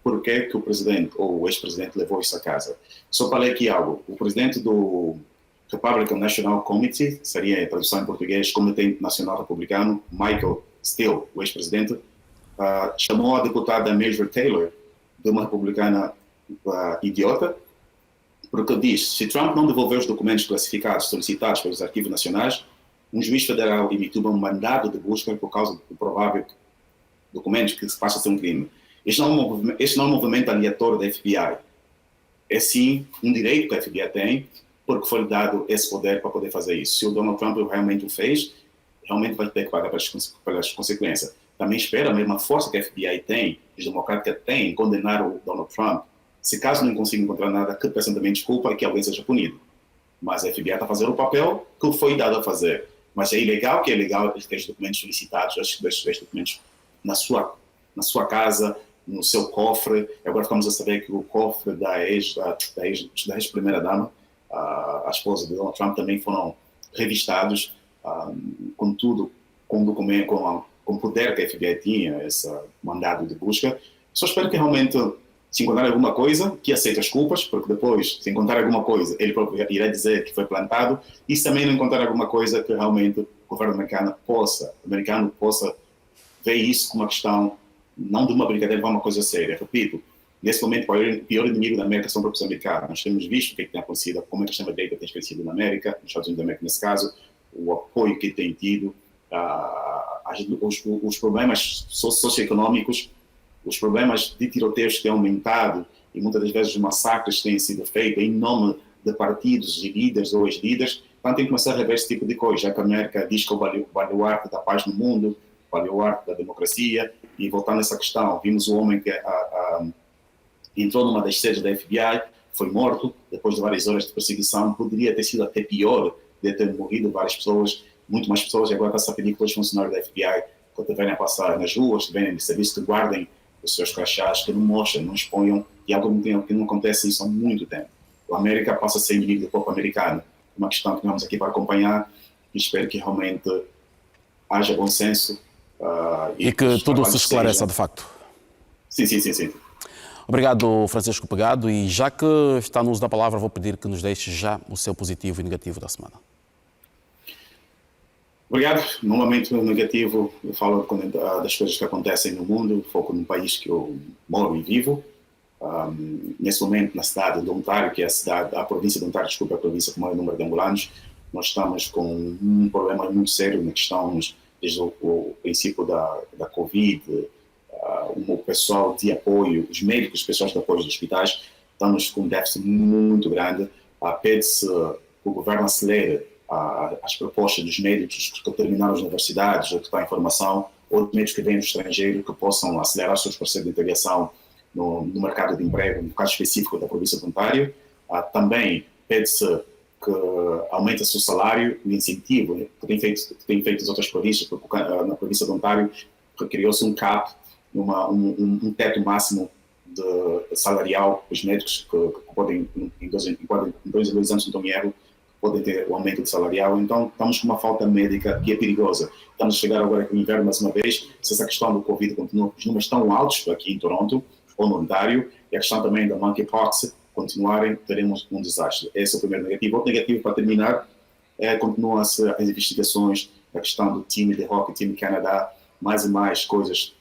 por que o presidente ou o ex-presidente levou isso a casa? Só falei aqui algo. O presidente do Republican National Committee, seria a tradução em português, Comitê Nacional Republicano, Michael Steele, o ex-presidente, chamou a deputada Marjorie Taylor de uma republicana idiota, porque diz, se Trump não devolver os documentos classificados solicitados pelos arquivos nacionais, um juiz federal emitiu um mandado de busca por causa do provável documentos que se passa a ser um crime. Este não é um movimento aleatório da FBI. É sim um direito que a FBI tem, porque foi dado esse poder para poder fazer isso. Se o Donald Trump realmente o fez, realmente vai ter que pagar pelas consequências. Também espera a mesma força que a FBI tem, os democratas têm, em condenar o Donald Trump. Se caso não consiga encontrar nada, que peçam também desculpa e que alguém seja punido. Mas a FBI está fazendo o papel que foi dado a fazer. Mas é ilegal que é ilegal ter os documentos solicitados, os documentos na sua casa, no seu cofre. Agora ficamos a saber que o cofre da ex-primeira-dama, a esposa de Donald Trump, também foram revistados, com tudo, com documento, com o poder que a FBI tinha, esse mandado de busca. Só espero que realmente, se encontrar alguma coisa, que aceite as culpas, porque depois, se encontrar alguma coisa, ele próprio irá dizer que foi plantado, e se também não encontrar alguma coisa, que realmente o governo americano possa ver isso como uma questão, não de uma brincadeira, mas uma coisa séria. Repito, nesse momento, o pior inimigo da América são os próprios americanos. Nós temos visto o que tem acontecido, como é que a extrema-direita tem crescido na América, nos Estados Unidos da América, nesse caso, o apoio que tem tido, os problemas socioeconômicos, os problemas de tiroteios que têm aumentado e muitas das vezes os massacres que têm sido feitos em nome de partidos e líderes ou ex-líderes, então tem que começar a rever esse tipo de coisa, já que a América diz que é o baluarte da paz no mundo, o baluarte da democracia, e voltando a essa questão, vimos o homem que entrou numa das sedes da FBI, foi morto, depois de várias horas de perseguição, poderia ter sido até pior de ter morrido várias pessoas, muito mais pessoas, e agora está-se a pedir que todos os funcionários da FBI, quando venham a passar nas ruas, que venham de serviço, que guardem os seus crachás, que não mostrem, não exponham, e algo que não acontece isso há muito tempo. A América passa a ser inimigo do povo americano. É uma questão que vamos aqui para acompanhar e espero que realmente haja bom senso. E que tudo se esclareça de facto. Sim. Obrigado, Francisco Pegado. E já que está no uso da palavra, vou pedir que nos deixe já o seu positivo e negativo da semana. Obrigado. No momento negativo, eu falo das coisas que acontecem no mundo, foco no país que eu moro e vivo. Nesse momento, na cidade de Ontário, que é a província de Ontário, desculpa, a província com o maior número de angolanos, nós estamos com um problema muito sério na questão, desde o princípio da Covid, o pessoal de apoio, os médicos, os pessoal de apoio dos hospitais, estamos com um déficit muito grande. Pede-se que o governo acelere as propostas dos médicos que terminaram as universidades, ou que estão em formação, ou de médicos que vêm do estrangeiro, que possam acelerar os seus processos de integração no mercado de emprego, no caso específico da província de Ontário. Também pede-se que aumente-se o salário, o incentivo, né, que tem feito as outras províncias, porque na província de Ontário criou-se um cap, um teto máximo de salarial para os médicos que podem, em 2 anos, não estou em erro, podem ter o aumento de salarial. Então, estamos com uma falta médica que é perigosa. Estamos a chegar agora com o inverno mais uma vez. Se essa questão do Covid continua, os números estão altos aqui em Toronto ou no Ontário, e a questão também da monkeypox continuarem, teremos um desastre. Esse é o primeiro negativo. Outro negativo, para terminar, continuam-se as investigações da questão do time de hockey, time Canadá. Mais e mais coisas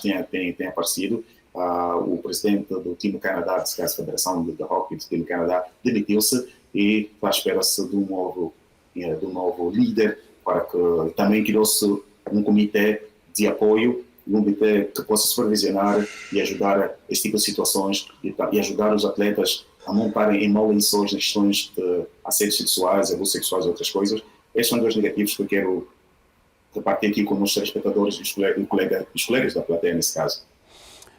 têm aparecido. O presidente do time Canadá, a Federação de Hockey do time Canadá, demitiu-se, e espera-se de um novo líder, para que também criou-se um comitê de apoio, um comitê que possa supervisionar e ajudar esse tipo de situações e ajudar os atletas a montarem em mal lençóis nas questões de assédios sexuais, abusos sexuais e outras coisas. Estes são dois negativos que eu quero repartir aqui com os telespectadores e os colegas da plateia, nesse caso.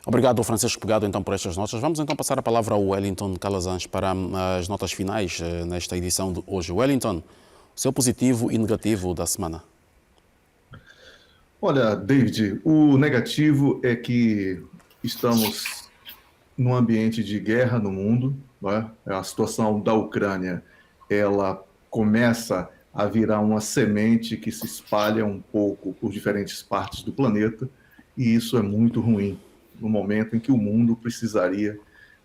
Obrigado, Francisco Pegado, então, por estas notas. Vamos então passar a palavra ao Wellington Calazans para as notas finais nesta edição de hoje. Wellington, seu positivo e negativo da semana. Olha, David, o negativo é que estamos num ambiente de guerra no mundo, né? A situação da Ucrânia, ela começa a virar uma semente que se espalha um pouco por diferentes partes do planeta, e isso é muito ruim, no momento em que o mundo precisaria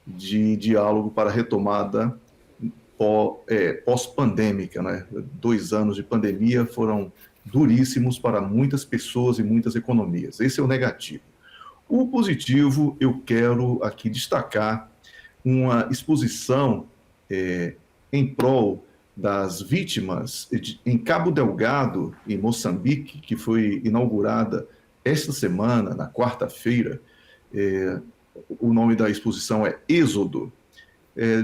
de diálogo para a retomada pós-pandêmica, né? 2 anos de pandemia foram duríssimos para muitas pessoas e muitas economias. Esse é o negativo. O positivo, eu quero aqui destacar uma exposição em prol das vítimas em Cabo Delgado, em Moçambique, que foi inaugurada esta semana, na quarta-feira. O nome da exposição é Êxodo,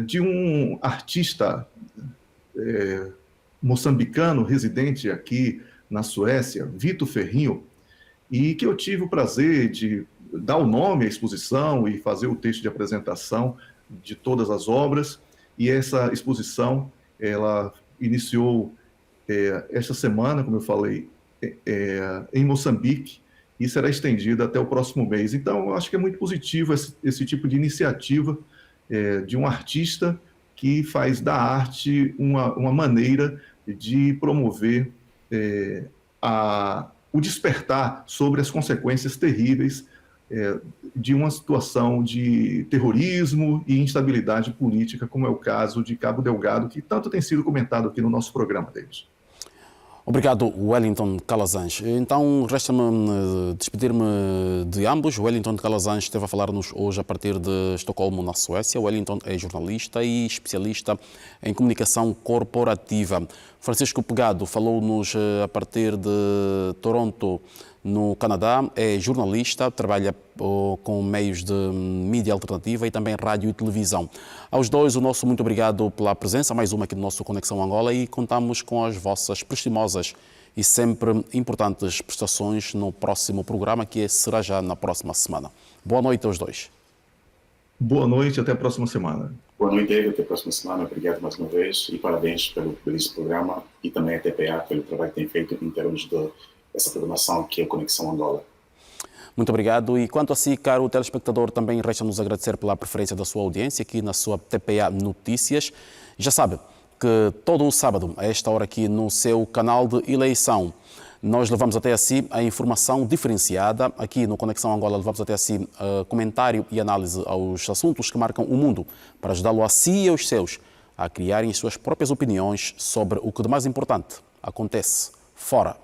de um artista moçambicano residente aqui na Suécia, Vitor Ferrinho, e que eu tive o prazer de dar o nome à exposição e fazer o texto de apresentação de todas as obras. E essa exposição, ela iniciou esta semana, como eu falei, em Moçambique, e será estendida até o próximo mês. Então, eu acho que é muito positivo esse tipo de iniciativa de um artista que faz da arte uma maneira de promover o despertar sobre as consequências terríveis de uma situação de terrorismo e instabilidade política, como é o caso de Cabo Delgado, que tanto tem sido comentado aqui no nosso programa, David. Obrigado, Wellington Calazans. Então, resta-me despedir-me de ambos. O Wellington Calazans esteve a falar-nos hoje a partir de Estocolmo, na Suécia. O Wellington é jornalista e especialista em comunicação corporativa. Francisco Pegado falou-nos a partir de Toronto, no Canadá. É jornalista, trabalha com meios de mídia alternativa e também rádio e televisão. Aos dois, o nosso muito obrigado pela presença, mais uma aqui do nosso Conexão Angola, e contamos com as vossas prestimosas e sempre importantes prestações no próximo programa, que será já na próxima semana. Boa noite aos dois. Boa noite, até a próxima semana. Boa noite, David, até a próxima semana. Obrigado mais uma vez e parabéns pelo belíssimo programa e também a TPA pelo trabalho que tem feito em termos dessa programação que é a Conexão Angola. Muito obrigado. E quanto a si, caro telespectador, também resta-nos agradecer pela preferência da sua audiência aqui na sua TPA Notícias. Já sabe que todo o sábado, a esta hora aqui no seu canal de eleição, nós levamos até a si a informação diferenciada. Aqui no Conexão Angola levamos até a si comentário e análise aos assuntos que marcam o mundo, para ajudá-lo a si e aos seus a criarem as suas próprias opiniões sobre o que de mais importante acontece fora